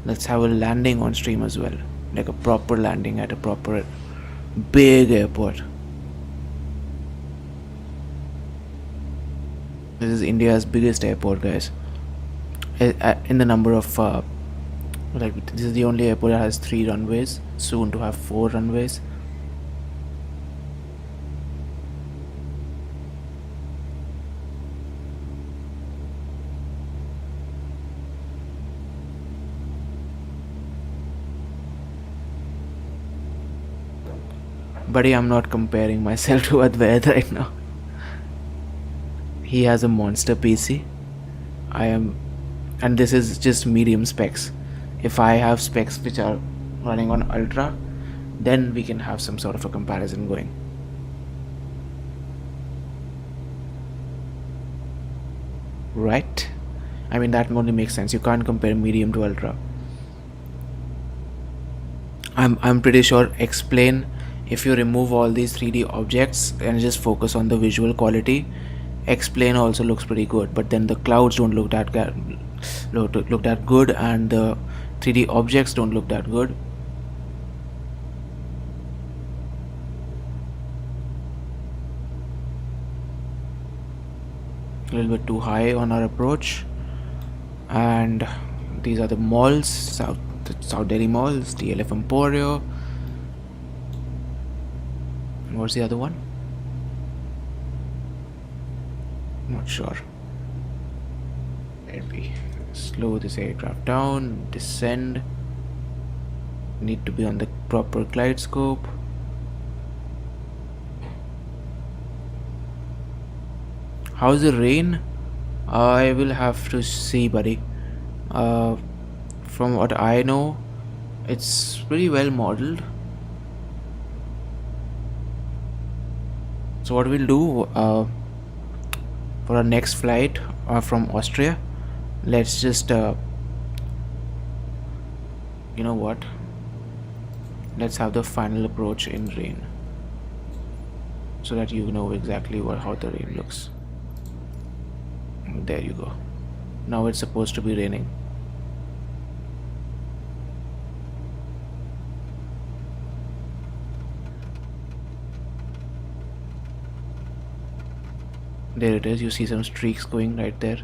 Let's have a landing on stream as well, like a proper landing at a proper big airport. This is India's biggest airport, guys. In the number of like, this is the only airport that has 3 runways, soon to have 4 runways. Buddy, I'm not comparing myself to Advait right now. He has a monster PC. And this is just medium specs. If I have specs which are running on ultra, then we can have some sort of a comparison going. Right? I mean, that only makes sense. You can't compare medium to ultra. I'm pretty sure Explain, if you remove all these 3D objects and just focus on the visual quality, Explain also looks pretty good, but then the clouds don't look that good, and the 3D objects don't look that good. A little bit too high on our approach. And these are the malls, South Delhi malls, DLF Emporio. What's the other one? Not sure. Let me slow this aircraft down, descend. Need to be on the proper glide scope. How's the rain? I will have to see, buddy. From what I know, it's pretty well modeled. So what we'll do for our next flight from Austria, let's just you know what, let's have the final approach in rain, so that you know exactly how the rain looks. There you go. Now it's supposed to be raining. There it is, you see some streaks going right there.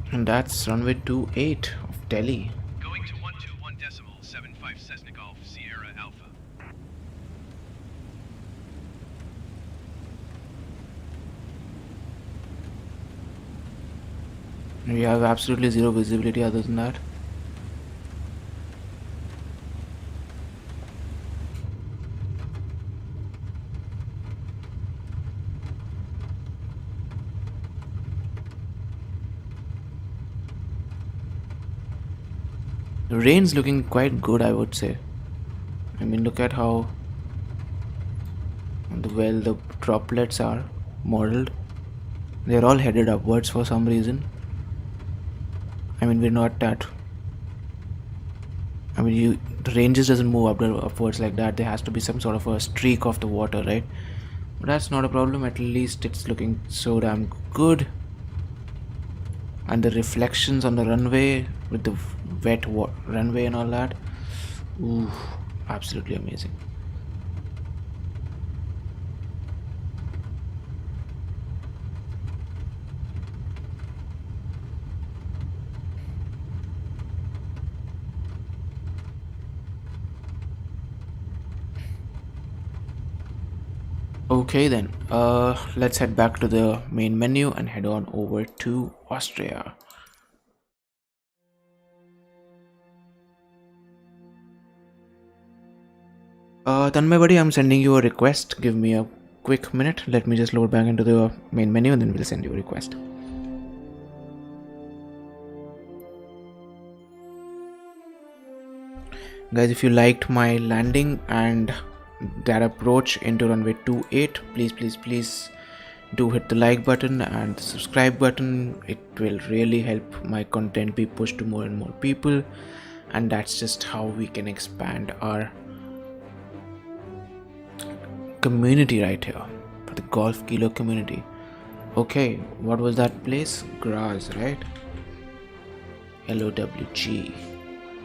And that's runway 28 of Delhi. Going to 121.75 Cessna Golf Sierra Alpha. We have absolutely zero visibility other than that. The rain's looking quite good, I would say. I mean, look at how well the droplets are modeled. They're all headed upwards for some reason. I mean, we're not that. I mean, the ranges doesn't move upwards like that. There has to be some sort of a streak of the water, right? But that's not a problem. At least it's looking so damn good. And the reflections on the runway with the wet runway and all that. Ooh, absolutely amazing. Okay then, let's head back to the main menu and head on over to Austria. Tanmay buddy, I'm sending you a request. Give me a quick minute. Let me just load back into the main menu and then we'll send you a request. Guys, if you liked my landing and that approach into runway 28, please do hit the like button and the subscribe button. It will really help my content be pushed to more and more people, and that's just how we can expand our community right here for the Golf Kilo community. Okay, what was that place? Graz, right? LOWG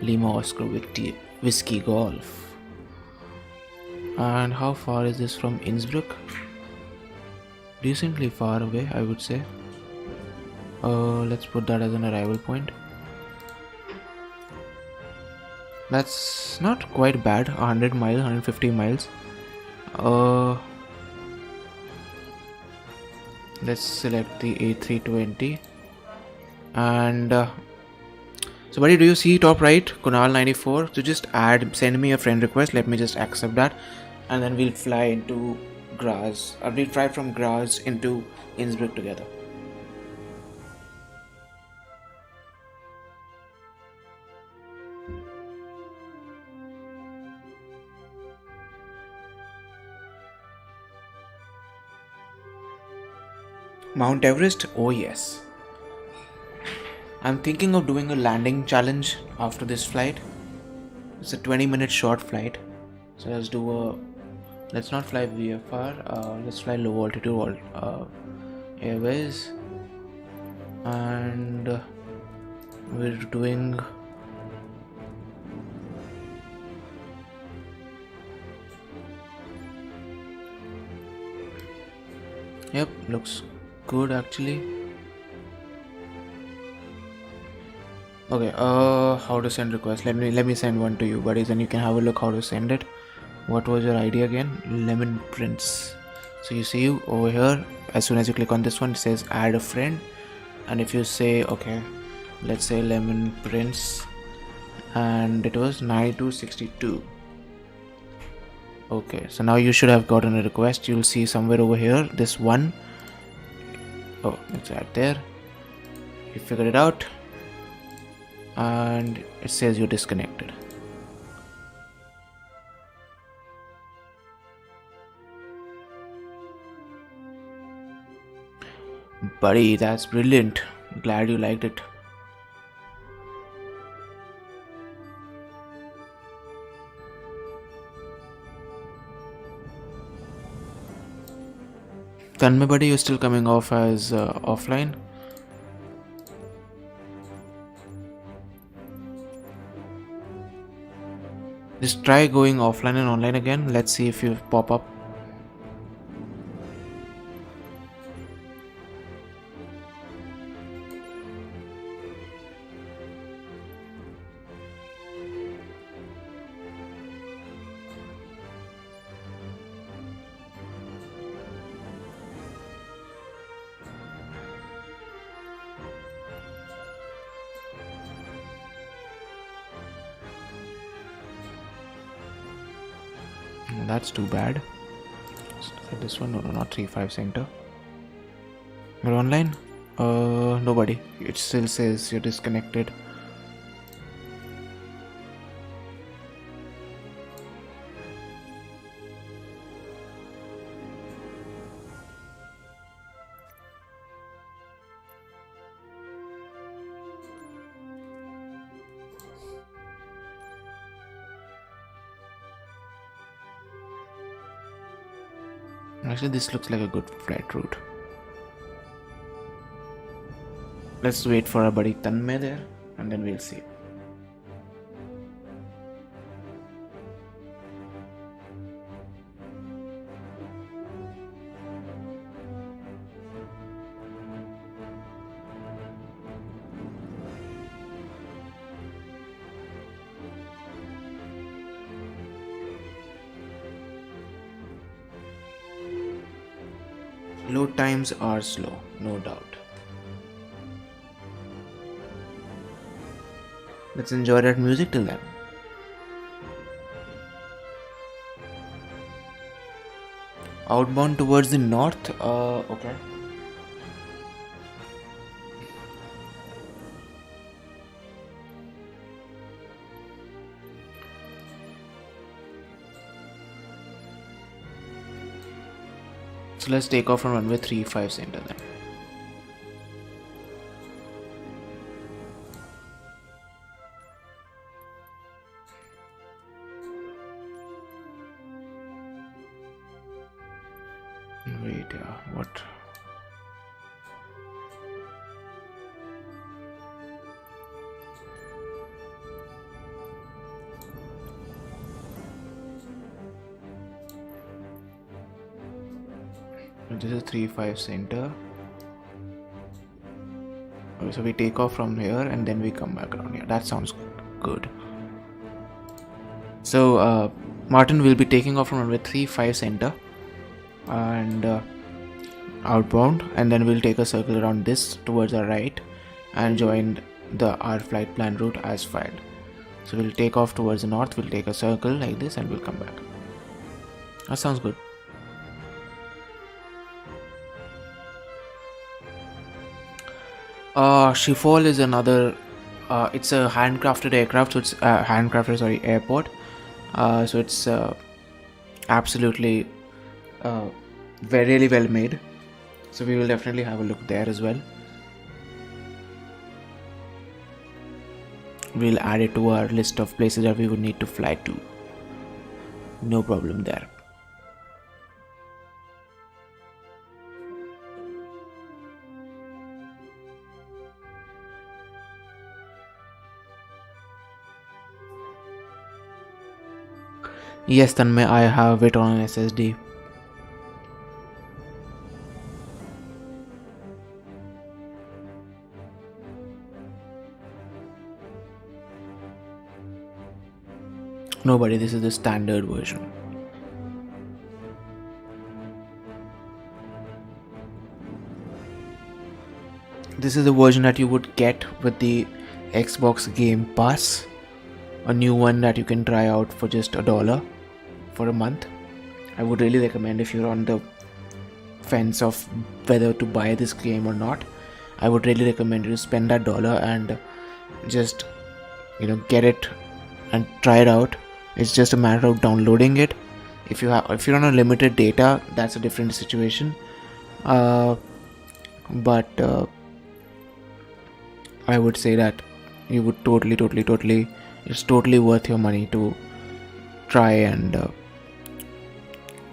Lima Oscar Whiskey Golf. And how far is this from Innsbruck? Decently far away, I would say. Let's put that as an arrival point. That's not quite bad. 100 miles, 150 miles. Let's select the A320 and so buddy, do you see top right Kunal 94? So just send me a friend request. Let me just accept that, and then we'll fly into Graz, or we'll fly from Graz into Innsbruck together. Mount Everest? Oh yes. I'm thinking of doing a landing challenge after this flight. It's a 20-minute short flight. So let's not fly VFR, let's fly low altitude airways. And we're doing yep, looks good actually. Okay, how to send request? Let me send one to you buddies and you can have a look how to send it. What was your ID again? Lemon Prince. So you see over here, as soon as you click on this one, it says add a friend, and if you say okay, let's say Lemon Prince, and it was 9262. Okay, so now you should have gotten a request. You'll see somewhere over here this one. Oh, it's right there. You figured it out, and it says you're disconnected. Buddy, that's brilliant. Glad you liked it. Tanmay buddy, you're still coming off as offline. Just try going offline and online again. Let's see if you pop up. That's too bad. This one, no, not 3.5 center. You're online? Nobody. It still says you're disconnected. Actually, this looks like a good flight route. Let's wait for our buddy Tanmay there, and then we'll see. Load times are slow, no doubt. Let's enjoy that music till then. Outbound towards the north, okay. So let's take off from runway 35 center then. Wait, yeah, what? This is 35 center. Okay, so we take off from here and then we come back around here. That sounds good. So Martin will be taking off from runway 35 center and outbound, and then we'll take a circle around this towards our right and join our flight plan route as filed. So we'll take off towards the north, we'll take a circle like this and we'll come back. That sounds good. Schiphol is another, it's a handcrafted aircraft, so it's airport. So it's absolutely really well made. So we will definitely have a look there as well. We'll add it to our list of places that we would need to fly to. No problem there. Yes, Tanmay, I have it on an SSD. Nobody, this is the standard version. This is the version that you would get with the Xbox Game Pass. A new one that you can try out for just $1 for a month. I would really recommend, if you're on the fence of whether to buy this game or not, I would really recommend you to spend that $1 and just, get it and try it out. It's just a matter of downloading it. If you're on a limited data, that's a different situation. But I would say that you would totally, it's totally worth your money to try and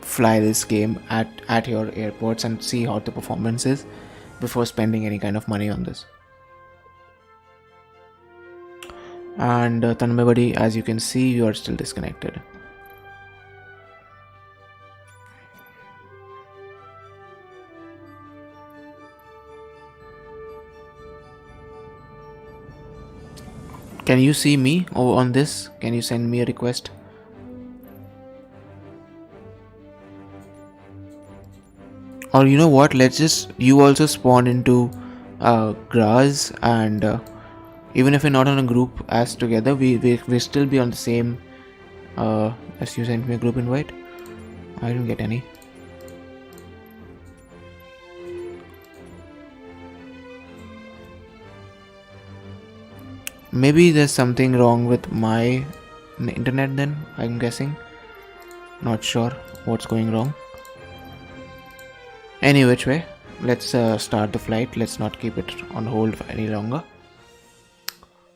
fly this game at your airports and see how the performance is before spending any kind of money on this. And Tanmay buddy, as you can see, you are still disconnected. Can you see me on this? Can you send me a request? Or you know what, you also spawn into Graz, and even if we're not on a group as together, we still be on the same. As you sent me a group invite, I didn't get any. Maybe there's something wrong with my internet then, I'm guessing. Not sure what's going wrong. Any which way, let's start the flight. Let's not keep it on hold for any longer.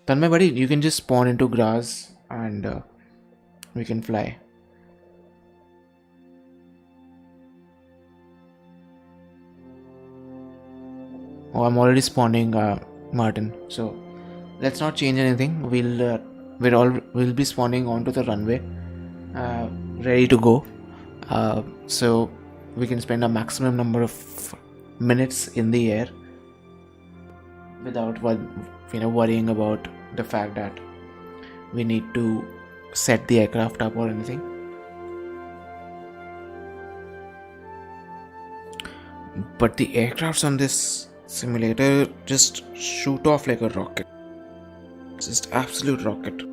Tanmay buddy, you can just spawn into Graz and we can fly. Oh, I'm already spawning Martin. So let's not change anything. We'll be spawning onto the runway, ready to go. So we can spend a maximum number of minutes in the air without worrying about the fact that we need to set the aircraft up or anything. But the aircrafts on this simulator just shoot off like a rocket. Just absolute rocket.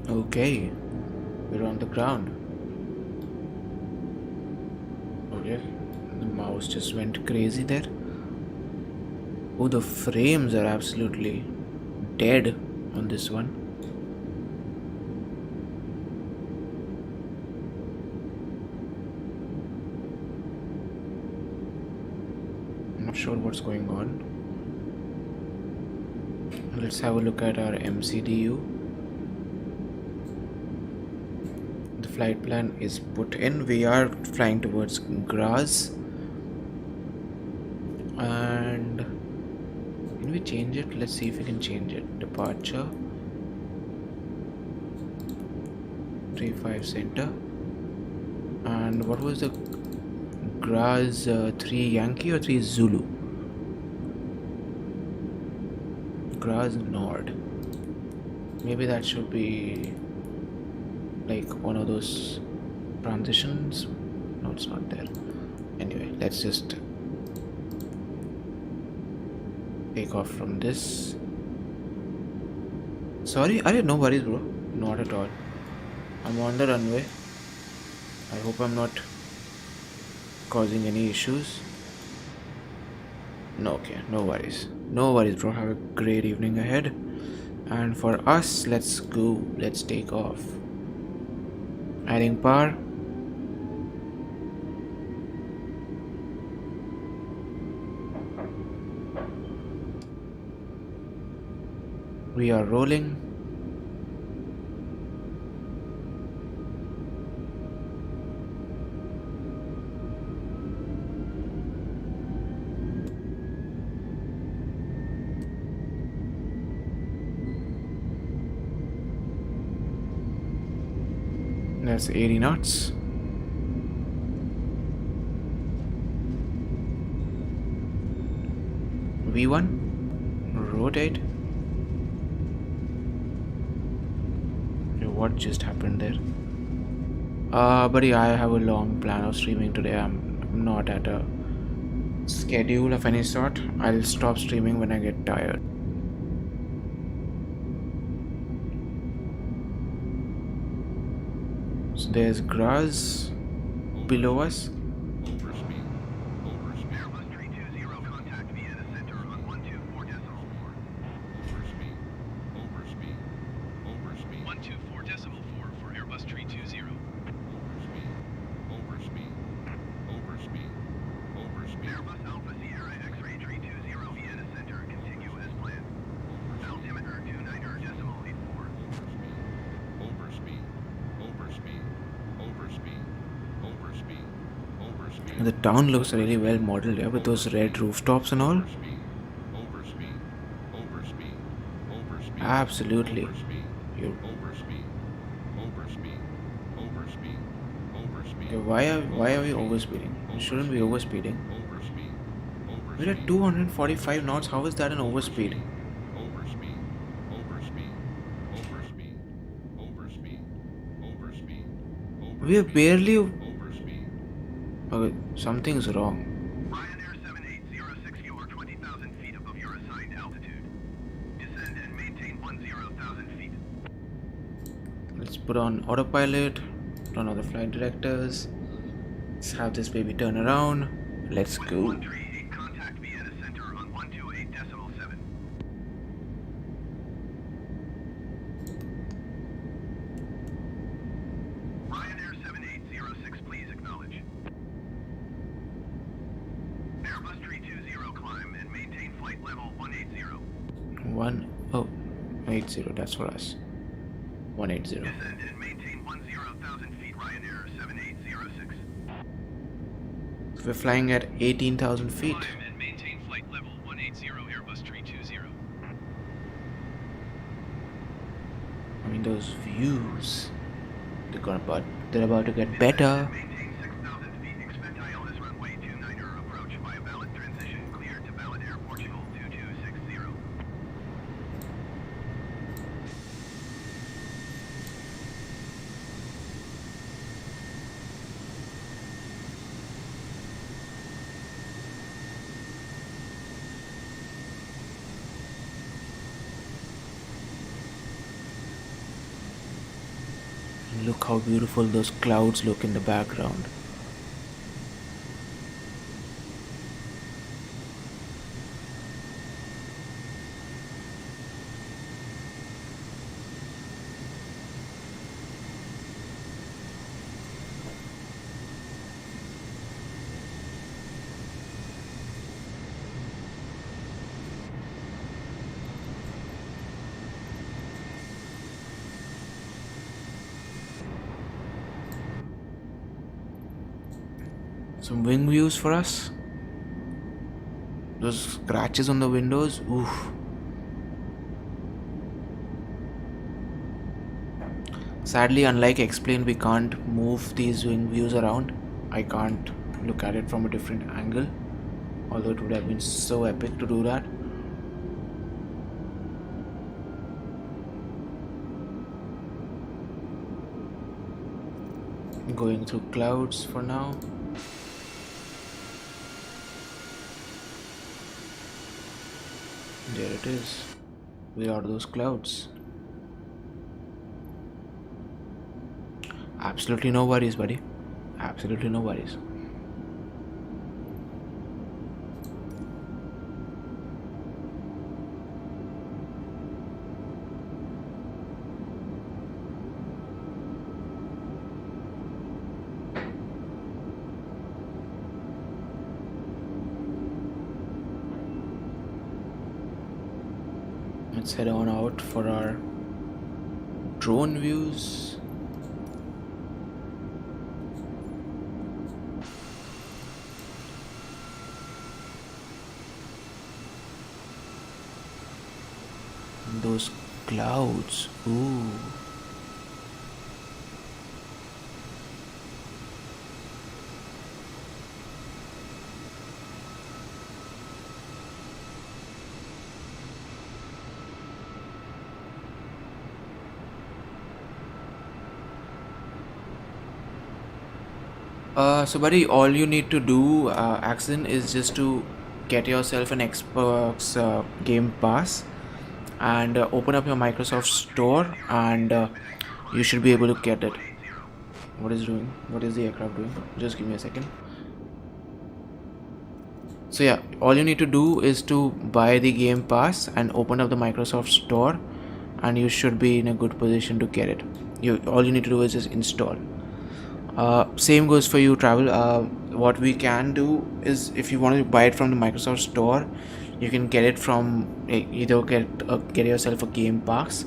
Okay, we're on the ground. Okay, the mouse just went crazy there. Oh, the frames are absolutely dead on this one. I'm not sure what's going on. Let's have a look at our MCDU. Flight plan is put in. We are flying towards Graz. And can we change it? Let's see if we can change it. Departure 35 center. And what was the Graz 3 Yankee or 3 Zulu? Graz Nord. Maybe that should be like one of those transitions. No, it's not there. Anyway, let's just take off from this. Sorry, no worries, bro. Not at all. I'm on the runway. I hope I'm not causing any issues. No, okay, no worries. No worries, bro. Have a great evening ahead. And for us, let's go. Let's take off. Adding power. We are rolling. That's 80 knots. V1, rotate. What just happened there? Buddy, I have a long plan of streaming today. I'm not at a schedule of any sort. I'll stop streaming when I get tired. So there's Graz below us. Airbus 320 contact Vienna Center on 124.4. Overspeed. 124.4 for Airbus 320. Airbus Alpha Sierra X-Ray 320 Vienna Center, continue as planned. Altimeter 29.84. And the town looks really well modeled here with those red rooftops and all. Absolutely. Okay, why are we overspeeding? We shouldn't be overspeeding. We're at 245 knots. How is that an overspeed? We are barely. Okay, something's wrong. Ryanair 7806, you are 20,000 feet above your assigned altitude. Descend and maintain 10,000 put on autopilot, turn on the flight directors. Let's have this baby turn around. Let's go. 138, contact Vienna Center on 128.7. Ryanair 7806, please acknowledge. Airbus 320, climb and maintain flight level 180. 180, that's for us. 180. Descend and maintain 10,000 feet, Ryanair 7806. We're flying at 18,000 feet. Climb and maintain flight level 180, Airbus 320. I mean, those views, they're about to get better. Maintain 6,000 feet, expect ILS runway 29er, approach via valid transition, cleared to valid Air Portugal 2260. Look how beautiful those clouds look in the background. Some wing views for us. Those scratches on the windows, oof. Sadly, unlike Explain, we can't move these wing views around. I can't look at it from a different angle, although it would have been so epic to do that. Going through clouds for now. There it is. Where are those clouds? Absolutely no worries, buddy. Absolutely no worries. Let's head on out for our drone views. And those clouds, ooh. So buddy, all you need to do, Axon, is just to get yourself an Xbox Game Pass and open up your Microsoft Store, and you should be able to get it. What is the aircraft doing? Just give me a second. So yeah, all you need to do is to buy the Game Pass and open up the Microsoft Store, and you should be in a good position to get it. All you need to do is just install. Same goes for you, Travel. What we can do is, if you want to buy it from the Microsoft Store, you can get it from either get yourself a Game Pass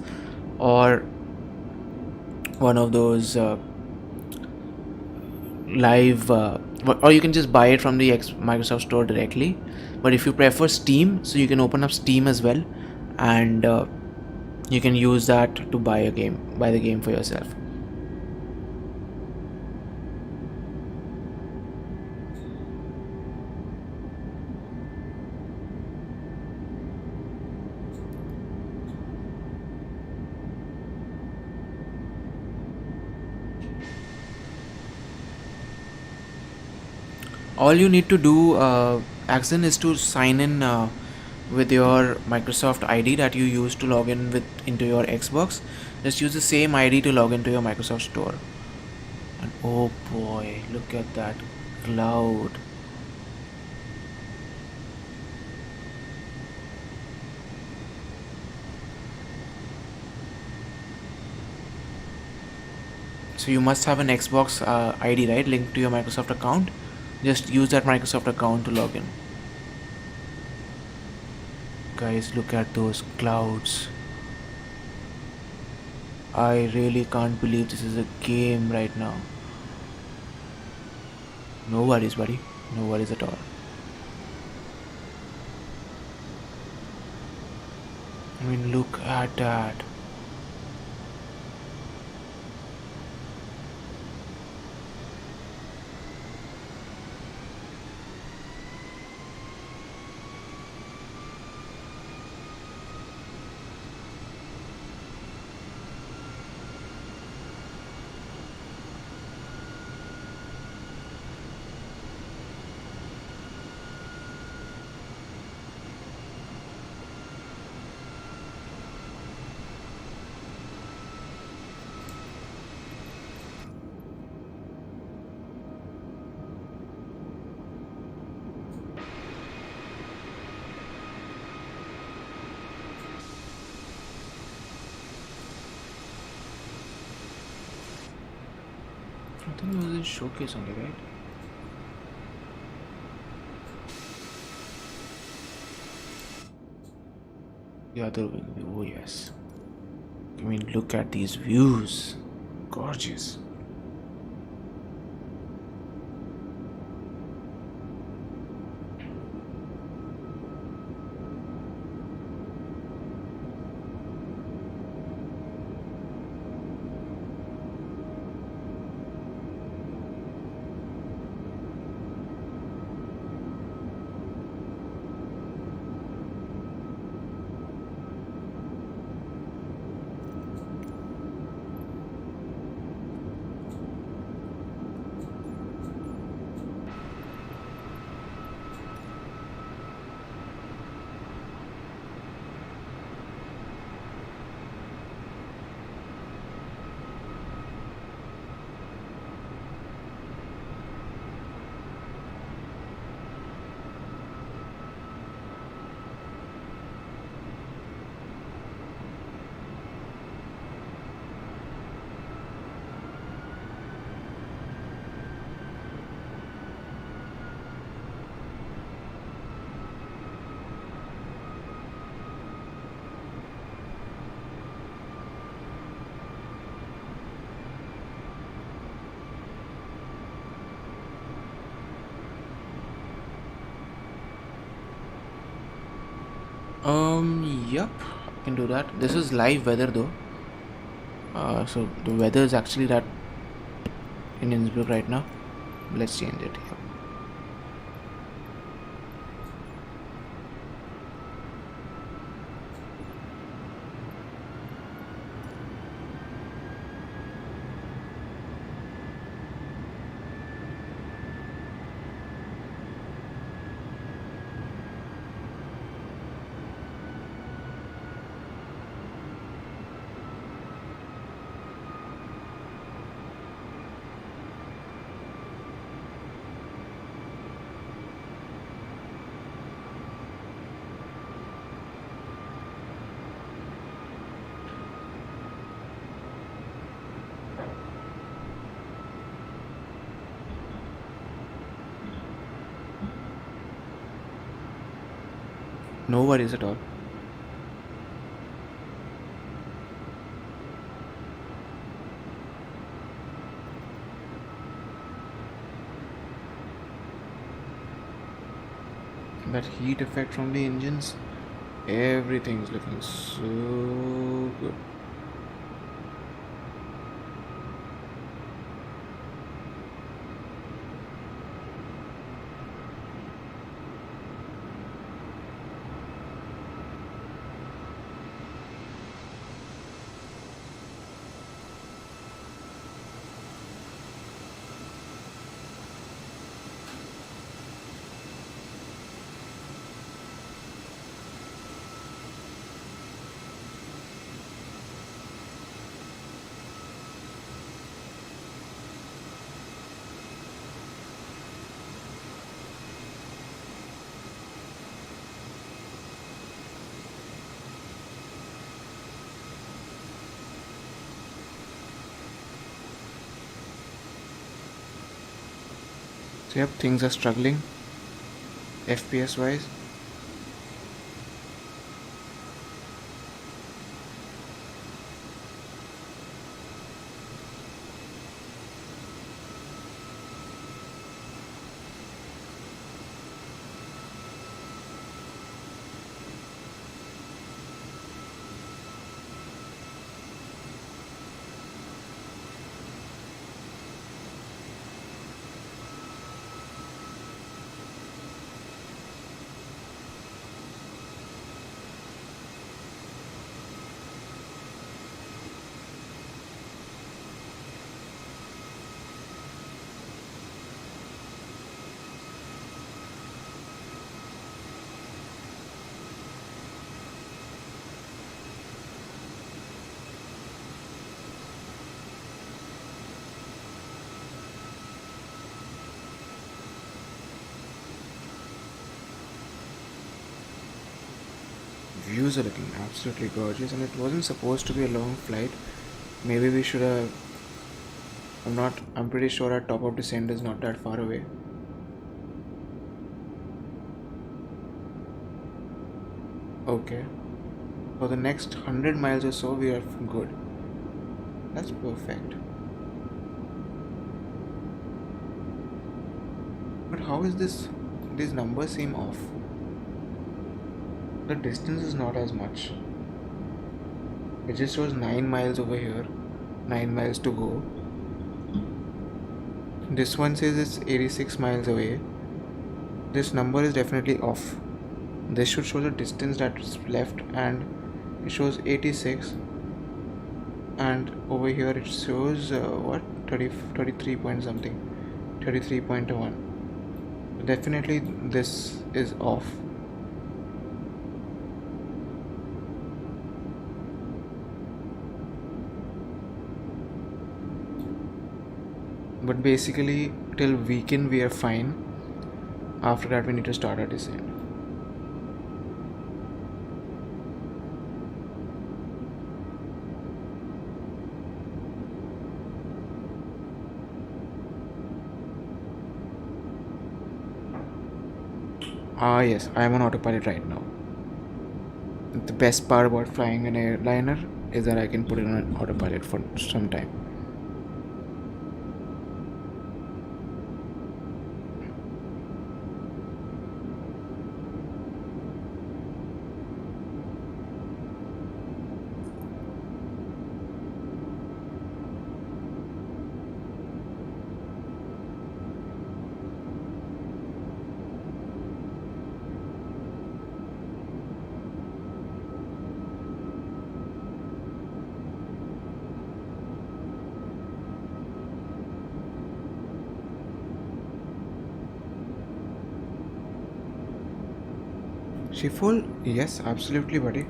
or one of those live, or you can just buy it from the Microsoft Store directly. But if you prefer Steam, so you can open up Steam as well, and you can use that to buy the game for yourself. All you need to do, Axon, is to sign in with your Microsoft ID that you use to log in into your Xbox, Just use the same ID to log into your Microsoft Store. And oh boy, look at that cloud. So you must have an Xbox ID, right, linked to your Microsoft account. Just use that Microsoft account to log in. Guys, look at those clouds. I really can't believe this is a game right now. No worries, buddy. No worries at all. I mean, look at that. I think it was in showcase only, right? The other wing, oh yes. I mean, look at these views. Gorgeous. Yep, I can do that. This is live weather though. So the weather is actually that in Innsbruck right now. Let's change it here. No worries at all. That heat effect from the engines, everything's looking so good. So yep, things are struggling FPS wise. Views are looking absolutely gorgeous, and it wasn't supposed to be a long flight. Maybe we should have. I'm pretty sure our top of descent is not that far away. Okay. For the next 100 miles or so, we are good. That's perfect. But how is this? These numbers seem off. The distance is not as much. It just shows 9 miles over here, 9 miles to go. This one says it's 86 miles away. This number is definitely off. This should show the distance that's left, and it shows 86. And over here it shows 33 point something, 33.1. Definitely this is off. But basically till weekend we are fine. After that we need to start our descent. Yes, I am on autopilot right now. The best part about flying an airliner is that I can put it on autopilot for some time. Shiful? Yes, absolutely, buddy.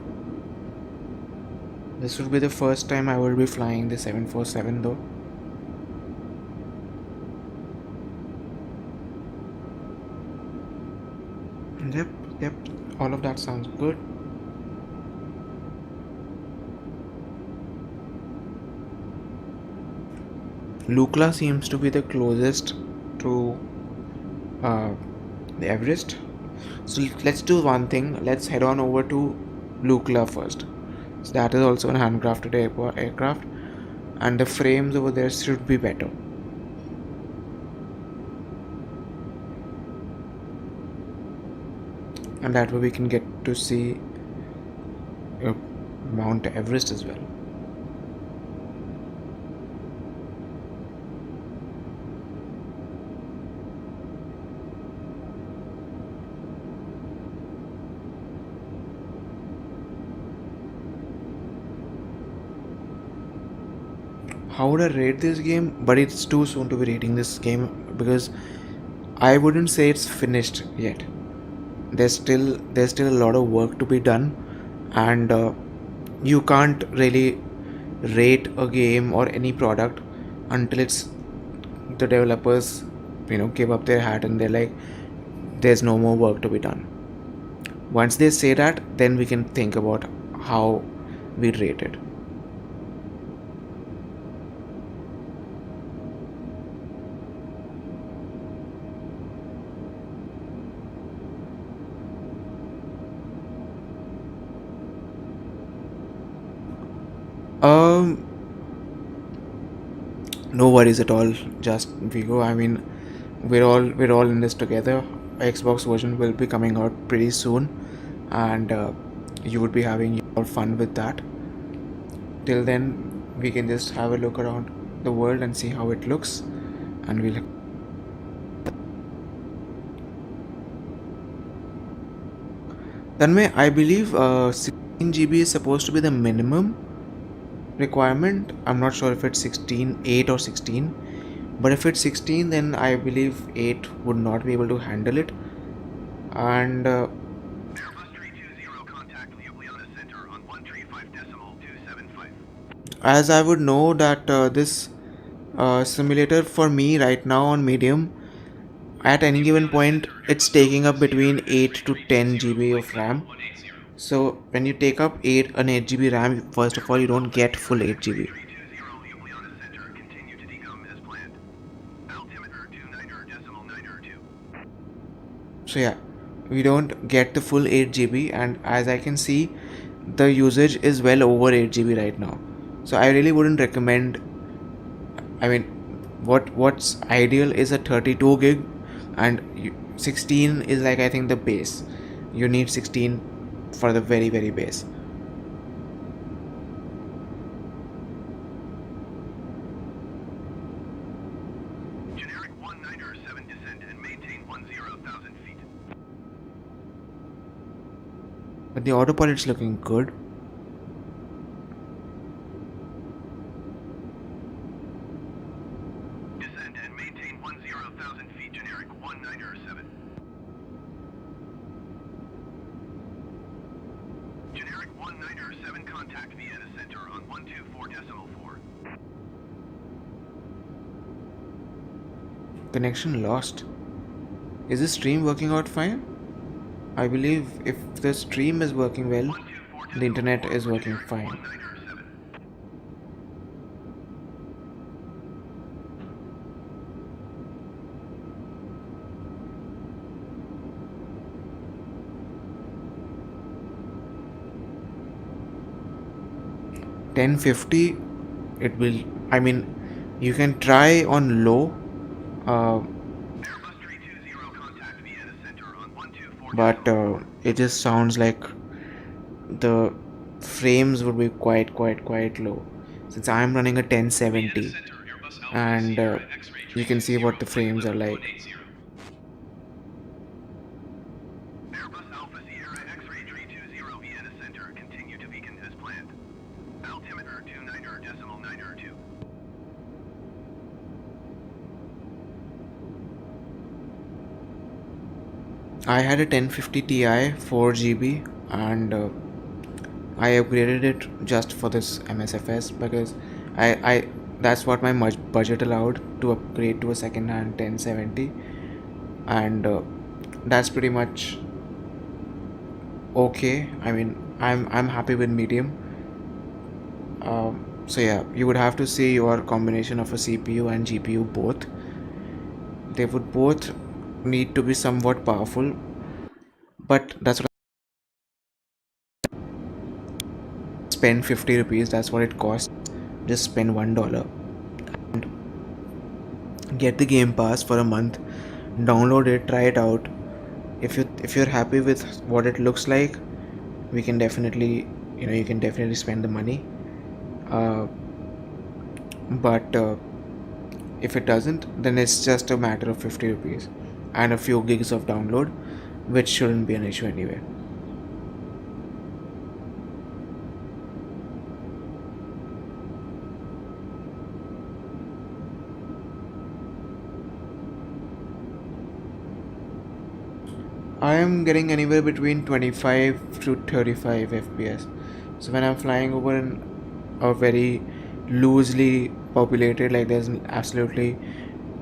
This would be the first time I will be flying the 747 though. Yep, all of that sounds good. Lukla seems to be the closest to the Everest. So let's do one thing. Let's head on over to Lukla first. So that is also an handcrafted aircraft, and the frames over there should be better. And that way we can get to see Mount Everest as well. How would I rate this game? But it's too soon to be rating this game because I wouldn't say it's finished yet. There's still a lot of work to be done, and you can't really rate a game or any product until it's the developers give up their hat and they're like, there's no more work to be done. Once they say that, then we can think about how we rate it. Um, no worries at all. Just Vigo. I mean, we're all in this together. Xbox version will be coming out pretty soon, and you would be having your fun with that. Till then, we can just have a look around the world and see how it looks, and we'll. Tanmay, I believe 16 GB is supposed to be the minimum requirement. I'm not sure if it's 16, 8 or 16, but if it's 16, then I believe 8 would not be able to handle it. And Airbus 320, contact Ljubljana Center on 135.275. as I would know that this simulator for me right now on medium, at any given point it's taking up between 8 to 10 GB of RAM. So when you take up an 8 GB RAM, first of all you don't get full 8 GB. 320 Ljubljana Center, continue to decom as planned. Altimeter 29.902. So yeah, we don't get the full 8 GB, and as I can see, the usage is well over 8 GB right now. So I really wouldn't recommend. I mean, what's ideal is a 32 gig, and 16 is like, I think, the base. You need 16 for the very base. Generic 197 descend and maintain 10,000 feet. But the autopilot's looking good. Descend and maintain 10,000 feet. Generic 197. Generic 197, contact Vienna Center on 124.4. Connection lost. Is the stream working out fine? I believe if the stream is working well, the internet is working fine. 197. $10.50 it will. I mean, you can try on low, Airbus 320, contact Vienna Center on 124. but it just sounds like the frames would be quite low, since I'm running a 1070, and you can see what the frames are like. Airbus Alpha Sierra X-ray 320, Vienna Center, continue to beacon as planned. Altimeter 29.902. I had a 1050 Ti 4 GB, and I upgraded it just for this MSFS because I that's what my budget allowed, to upgrade to a second-hand 1070, and that's pretty much okay. I mean, I'm happy with medium. So yeah, you would have to see your combination of a CPU and GPU both. They would both need to be somewhat powerful, but that's what I spend 50 rupees. That's what it costs. Just spend $1 and get the Game Pass for a month. Download it, try it out. If you're happy with what it looks like, we can definitely, you can definitely spend the money. But if it doesn't, then it's just a matter of 50 rupees and a few gigs of download, which shouldn't be an issue anyway. I am getting anywhere between 25 to 35 FPS. So when I'm flying over a very loosely populated, like there's absolutely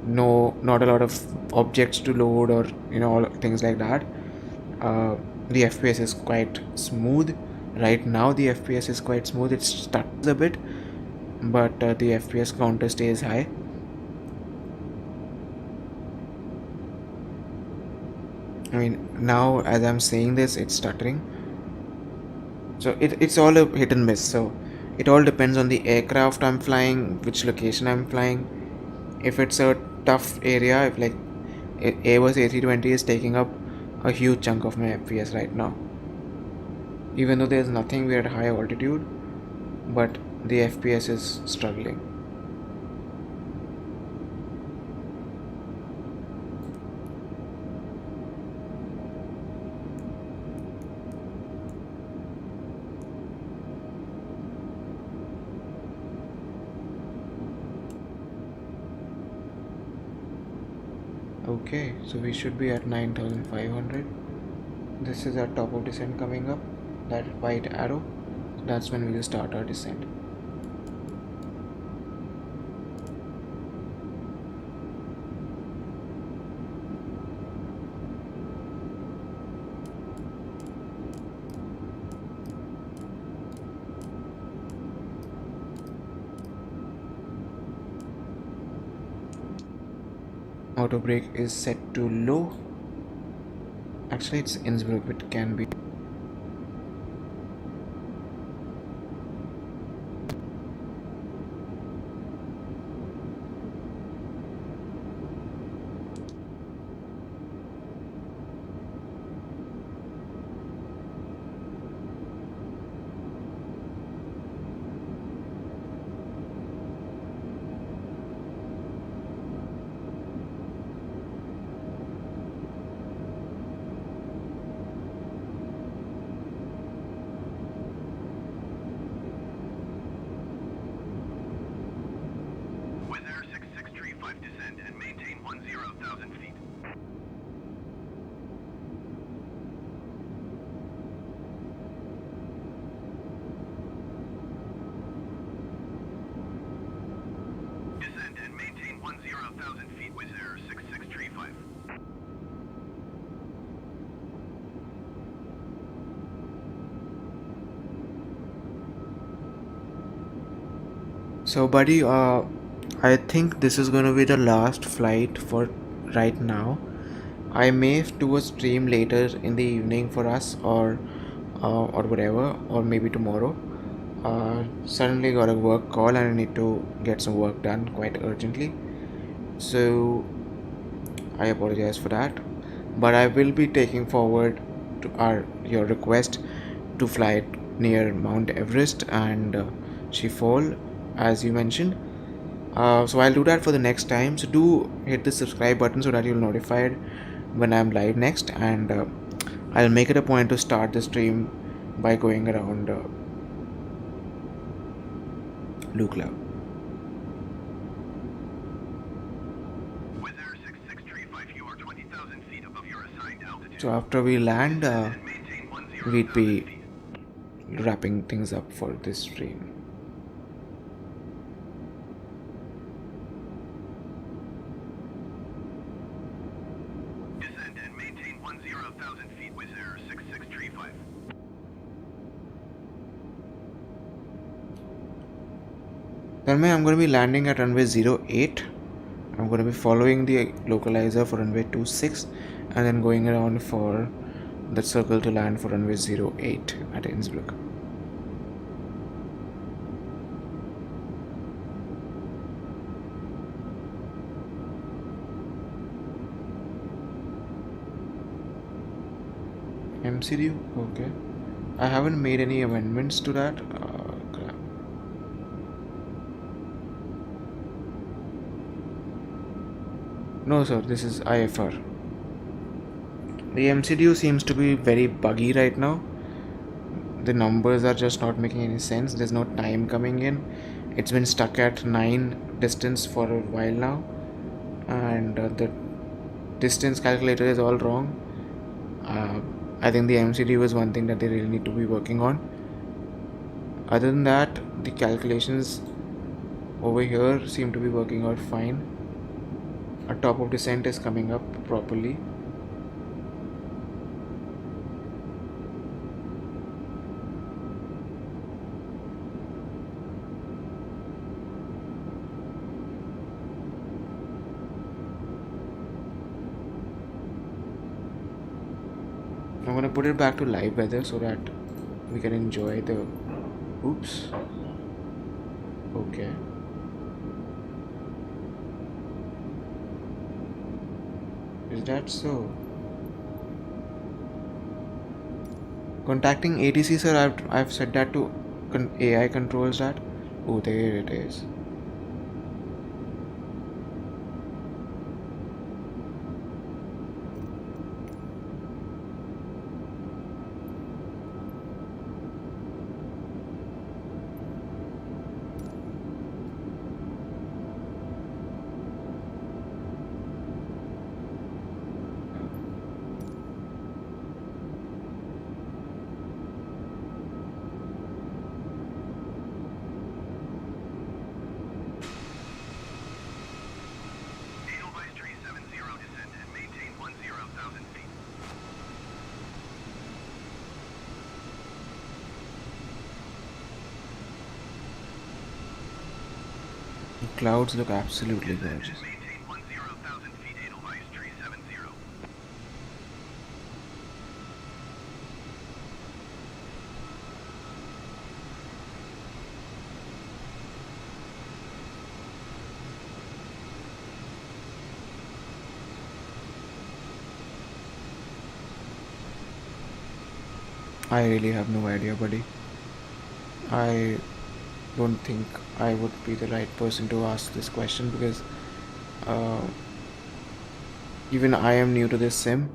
not a lot of objects to load, or all things like that, the FPS is quite smooth. Right now the FPS is quite smooth. It stutters a bit, but the FPS counter stays high. I mean, now as I'm saying this, it's stuttering. So it's all a hit and miss. So It all depends on the aircraft I'm flying, which location I'm flying. If it's a tough area, if like Airbus A320 is taking up a huge chunk of my FPS right now. Even though there's nothing, we're at high altitude, but the FPS is struggling. Okay, so we should be at 9,500. This is our top of descent coming up, that white arrow. That's when we will start our descent. Auto brake is set to low. Actually, it's Innsbruck, it can be. So buddy, I think this is going to be the last flight for right now. I may do a stream later in the evening for us, or whatever, or maybe tomorrow. Suddenly got a work call and I need to get some work done quite urgently. So I apologize for that. But I will be taking forward to your request to fly near Mount Everest and Shifol, as you mentioned. So I'll do that for the next time. So do hit the subscribe button so that you'll notified when I'm live next, and I'll make it a point to start the stream by going around Blue Cloud. So after we land, we'd be wrapping things up for this stream. Descend and maintain 10,000 feet with error 6635. Then I'm going to be landing at runway 08. I'm going to be following the localizer for runway 26 and then going around for the circle to land for runway 08 at Innsbruck. MCDU? Okay. I haven't made any amendments to that. Crap. No sir, this is IFR. The MCDU seems to be very buggy right now. The numbers are just not making any sense. There's no time coming in. It's been stuck at 9 distance for a while now, and the distance calculator is all wrong. I think the MCDU is one thing that they really need to be working on. Other than that, the calculations over here seem to be working out fine. Our top of descent is coming up properly. I'm gonna put it back to live weather so that we can enjoy the... Oops. Okay. Is that so? Contacting ATC, sir. I've set that to AI controls that. Oh, there it is. Edelweiss 370 descend and maintain 10,000 feet. The clouds look absolutely Descend gorgeous. and maintain 10,000 feet. Edelweiss 370. I really have no idea, buddy. I don't think I would be the right person to ask this question because uh, even I am new to this sim.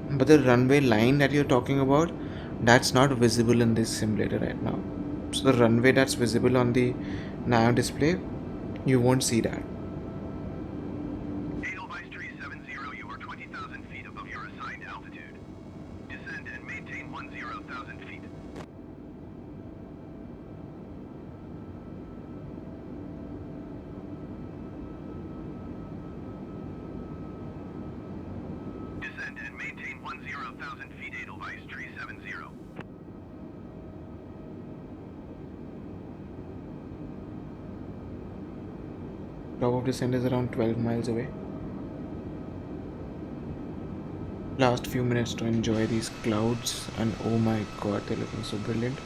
But the runway line that you're talking about, that's not visible in this simulator right now. So the runway that's visible on the nav display, you won't see that. Edelweiss 370, you are 20,000 feet above your assigned altitude. Descend and maintain 10,000 feet. Descend and maintain 10,000 feet. Edelweiss 370. Top of descent is around 12 miles away. Last few minutes to enjoy these clouds, and oh my god, they're looking so brilliant.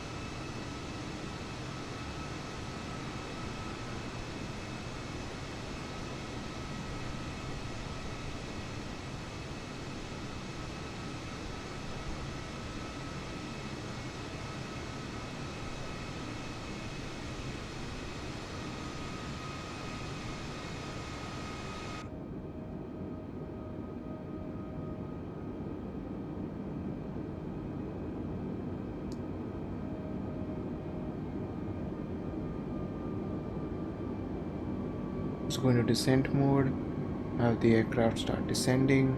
So go into descent mode, have the aircraft start descending.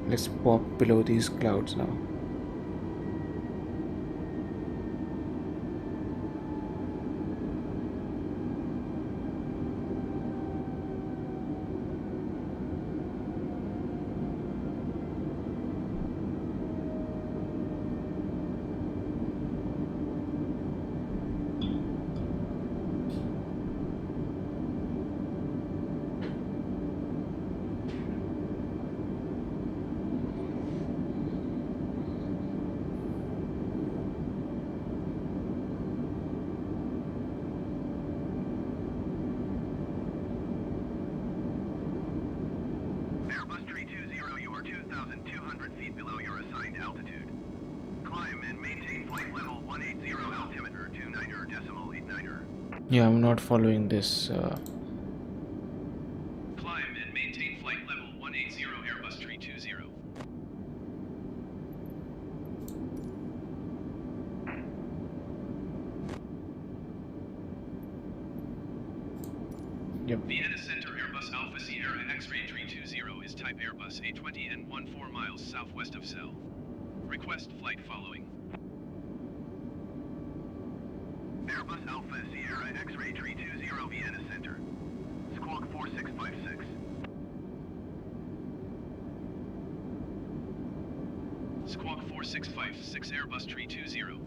Let's pop below these clouds now. Airbus 320, you are 2,200 feet below your assigned altitude. Climb and maintain flight level 180 altimeter 29er decimal 89er. Yeah, I'm not following this. Climb and maintain flight level 180 Airbus 320. Yep. Vienna Center Airbus Alpha Sierra X-Ray 320 is type Airbus A20 and 14 miles southwest of Cell. Request flight following. Airbus Alpha Sierra X-Ray 320 Vienna Center. Squawk 4656. Squawk 4656 Airbus 320.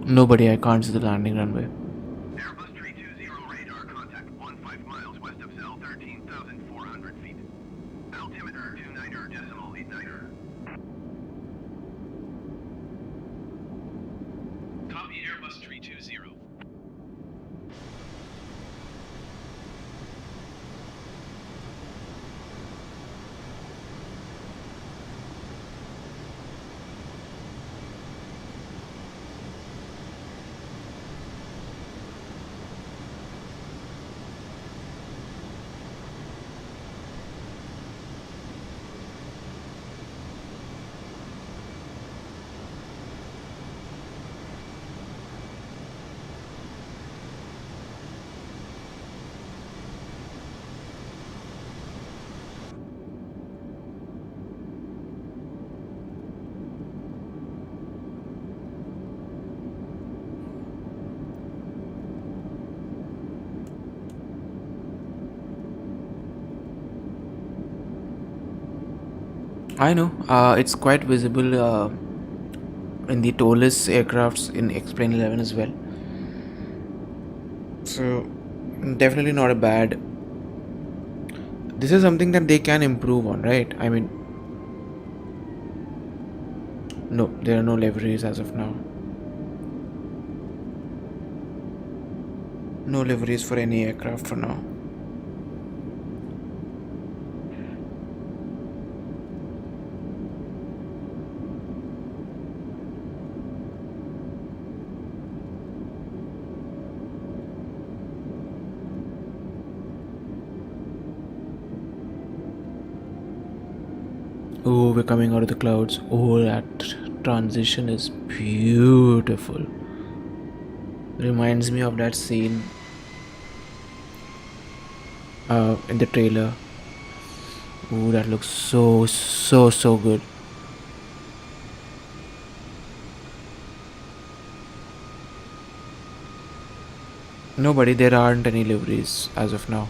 Nobody, I can't see the landing runway. Airbus 320 radar contact 15 miles west of Zell, 13,400 feet. Altimeter 29.89. Copy Airbus 320. I know, it's quite visible in the Toliss aircrafts in X-Plane 11 as well. So, definitely not a bad. This is something that they can improve on, right? I mean, no, there are no liveries as of now. No liveries for any aircraft for now. Oh, we're coming out of the clouds. Oh, that transition is beautiful. Reminds me of that scene in the trailer. Oh, that looks so good. Nobody, there aren't any liveries as of now.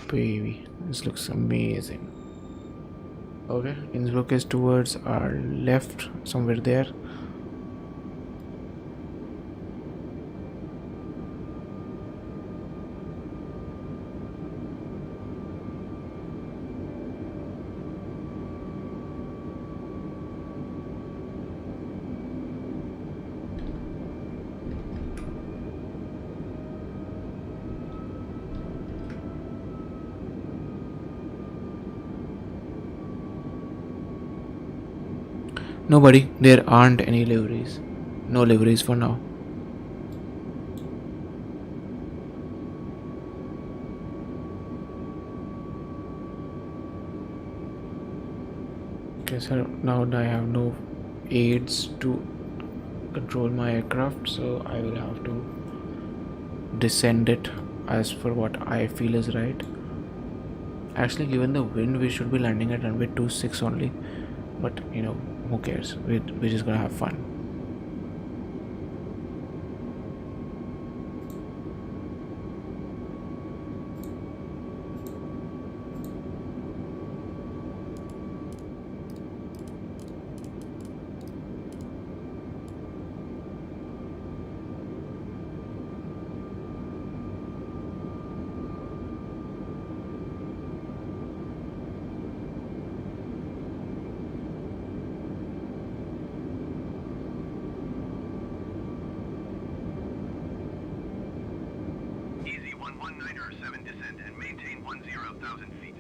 Baby, this looks amazing. Okay, Innsbruck is towards our left, somewhere there. Nobody, there aren't any liveries. No liveries for now. Okay, so now I have no aids to control my aircraft, so I will have to descend it as for what I feel is right. Actually, given the wind, we should be landing at runway 26 only, but you know, who cares? We're just gonna have fun. Easy 119er 7 descend and maintain 10,000 feet.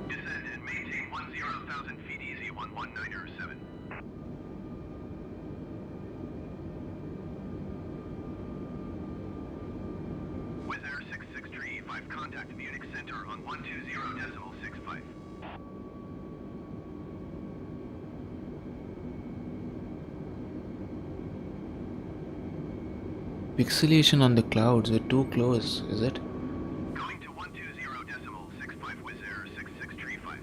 Descend and maintain 10,000 feet. Easy 119er 7. Wizz Air 663 5, contact Munich Center on 120.65. Pixelation on the clouds are too close, is it? Going to 120.65 with error 6635.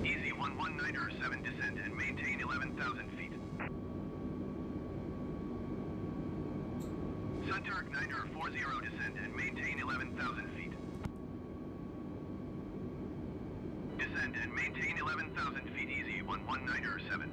Easy 119er 7 descend and maintain 11,000 feet. Sunturk 9er 40 descend and maintain 11,000 feet. Descend and maintain 11,000 feet easy 119er 7.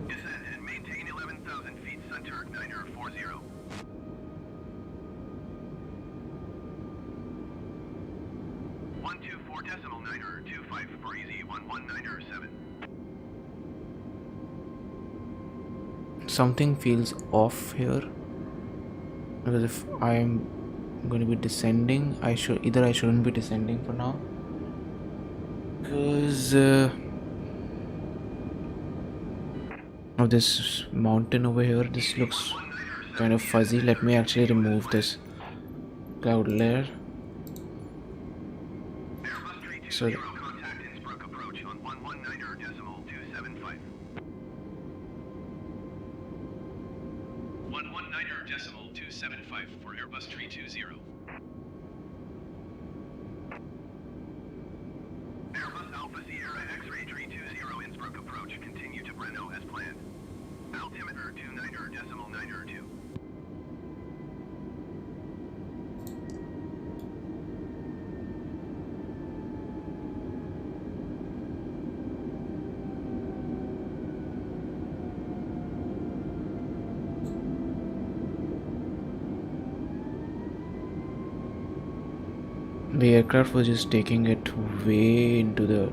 Descend and maintain 11,000 feet Sunturk 9er 40. 124.9er 25 for easy 119er 7. Something feels off here. Because if I'm going to be descending, I shouldn't be descending for now. Because of this mountain over here, this looks kind of fuzzy. Let me actually remove this cloud layer. So Contact Innsbruck approach on 119er.275. 119er.275 for Airbus 320. Airbus Alpha Sierra X-Ray 320 Innsbruck approach. Continue to Brno as planned. Altimeter 29er.9er2. the aircraft was just taking it way into the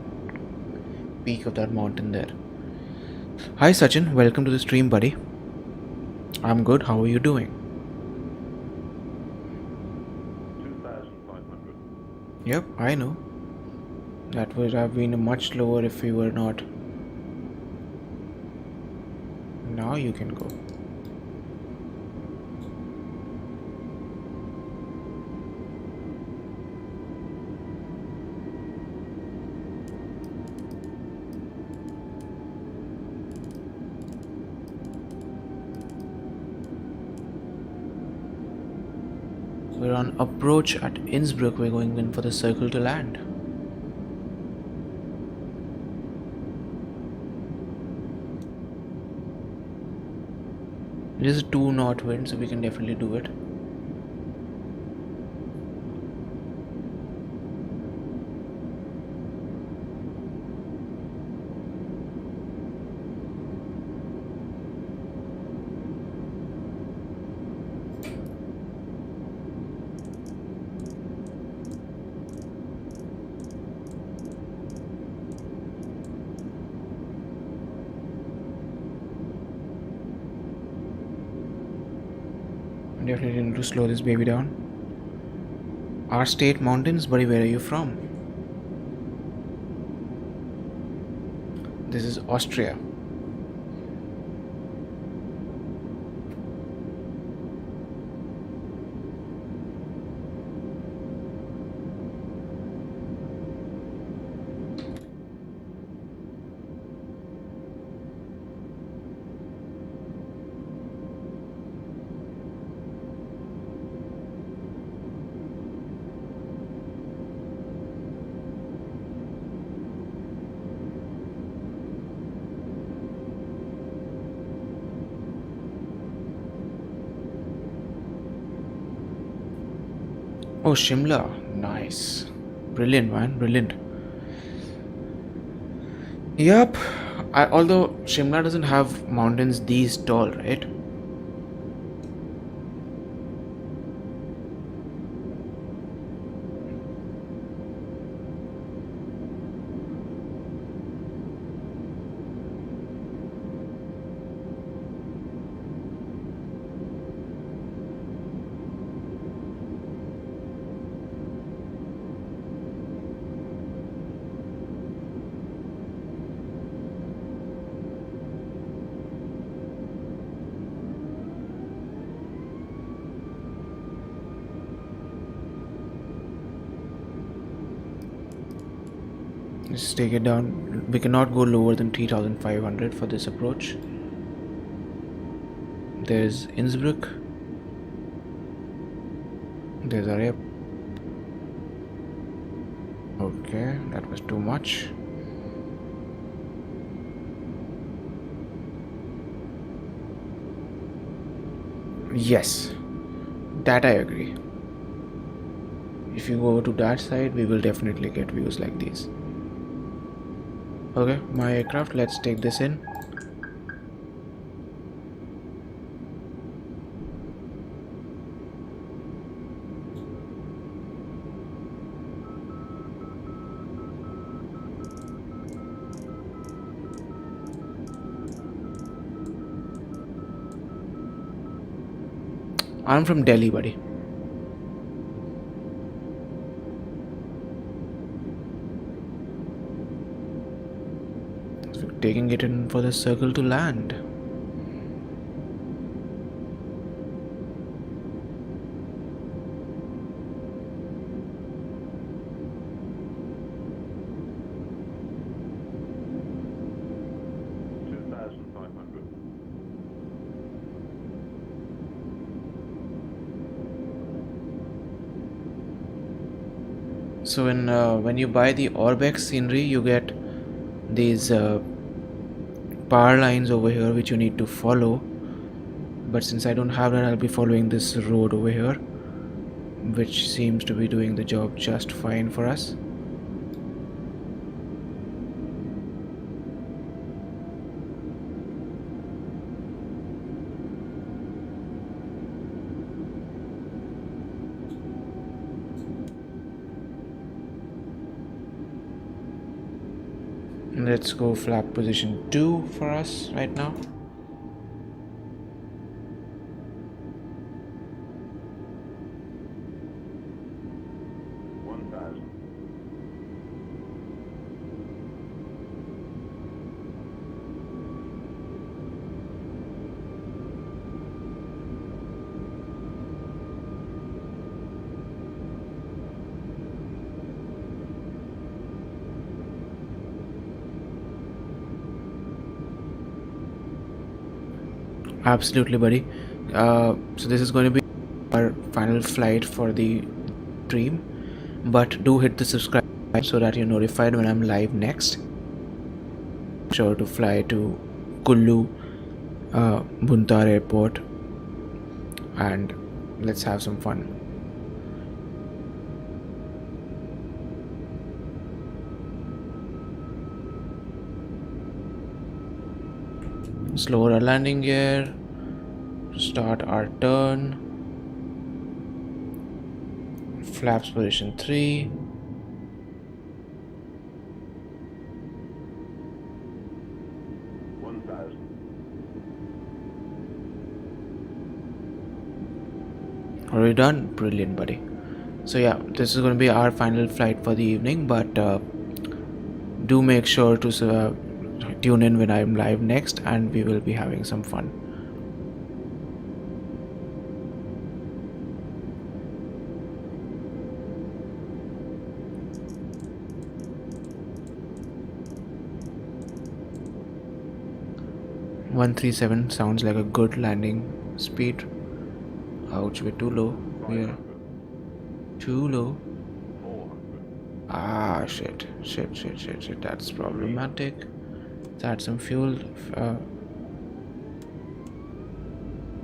peak of that mountain there. Hi Sachin, welcome to the stream, buddy. I'm good, how are you doing? 2,500. Yep, I know. That would have been much lower if we were not. Now you can go. We're on approach at Innsbruck. We're going in for the circle to land. It is a 2 knot wind, so we can definitely do it. Definitely need to slow this baby down. Our state mountains, buddy, where are you from? This is Austria. Oh, Shimla. Nice. Brilliant, man. Brilliant. Yup. Although Shimla doesn't have mountains these tall, right? Let's take it down. We cannot go lower than 3500 for this approach. There's Innsbruck. There's our airport. Okay, that was too much. Yes, that I agree. If you go to that side, we will definitely get views like these. Okay, my aircraft, let's take this in. I'm from Delhi, buddy. So taking it in for the circle to land. So when you buy the Orbex scenery, you get these power lines over here which you need to follow. But since I don't have that, I'll be following this road over here, which seems to be doing the job just fine for us. Let's go flap position 2 for us right now. Absolutely, buddy. So this is going to be our final flight for the stream, but do hit the subscribe so that you're notified when I'm live next. Sure to fly to Kullu Buntar Airport and let's have some fun. Slower our landing gear to start our turn. Flaps position 3. Are we done? Brilliant, buddy. So yeah, this is going to be our final flight for the evening, but do make sure to tune in when I'm live next and we will be having some fun. .137 sounds like a good landing speed. Ouch, we're too low. We're too low. Ah, shit. That's problematic. Let's add some fuel.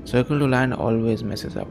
Circle to land always messes up.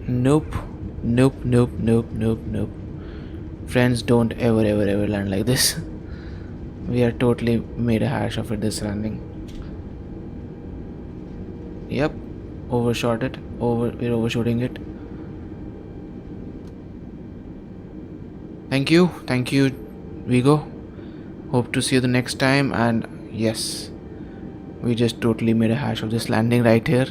Nope. Nope, nope, nope, nope, nope. Friends, don't ever land like this. We are totally made a hash of it this landing. Yep. Overshot it. We're overshooting it. Thank you, Vigo. Hope to see you the next time. And yes, we just totally made a hash of this landing right here.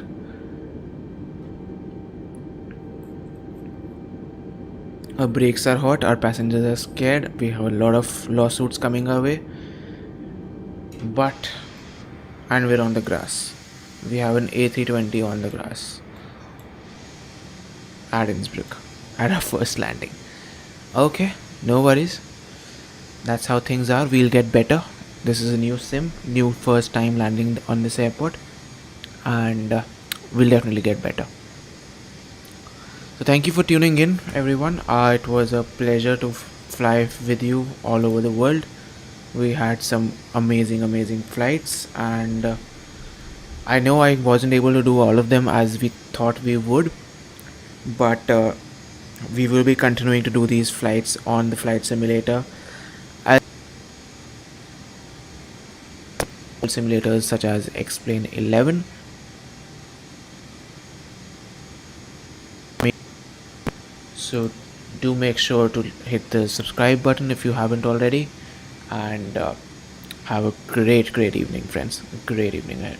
Our brakes are hot, our passengers are scared, we have a lot of lawsuits coming our way. And we're on the grass. We have an A320 on the grass at Innsbruck at our first landing. Okay, no worries. That's how things are. We'll get better. This is a new sim, new first time landing on this airport, and we'll definitely get better. So thank you for tuning in, everyone. It was a pleasure to fly with you all over the world. We had some amazing flights, and I know I wasn't able to do all of them as we thought we would, but we will be continuing to do these flights on the flight simulator. Simulators such as X-Plane 11. So do make sure to hit the subscribe button if you haven't already, and have a great evening, friends. Great evening ahead.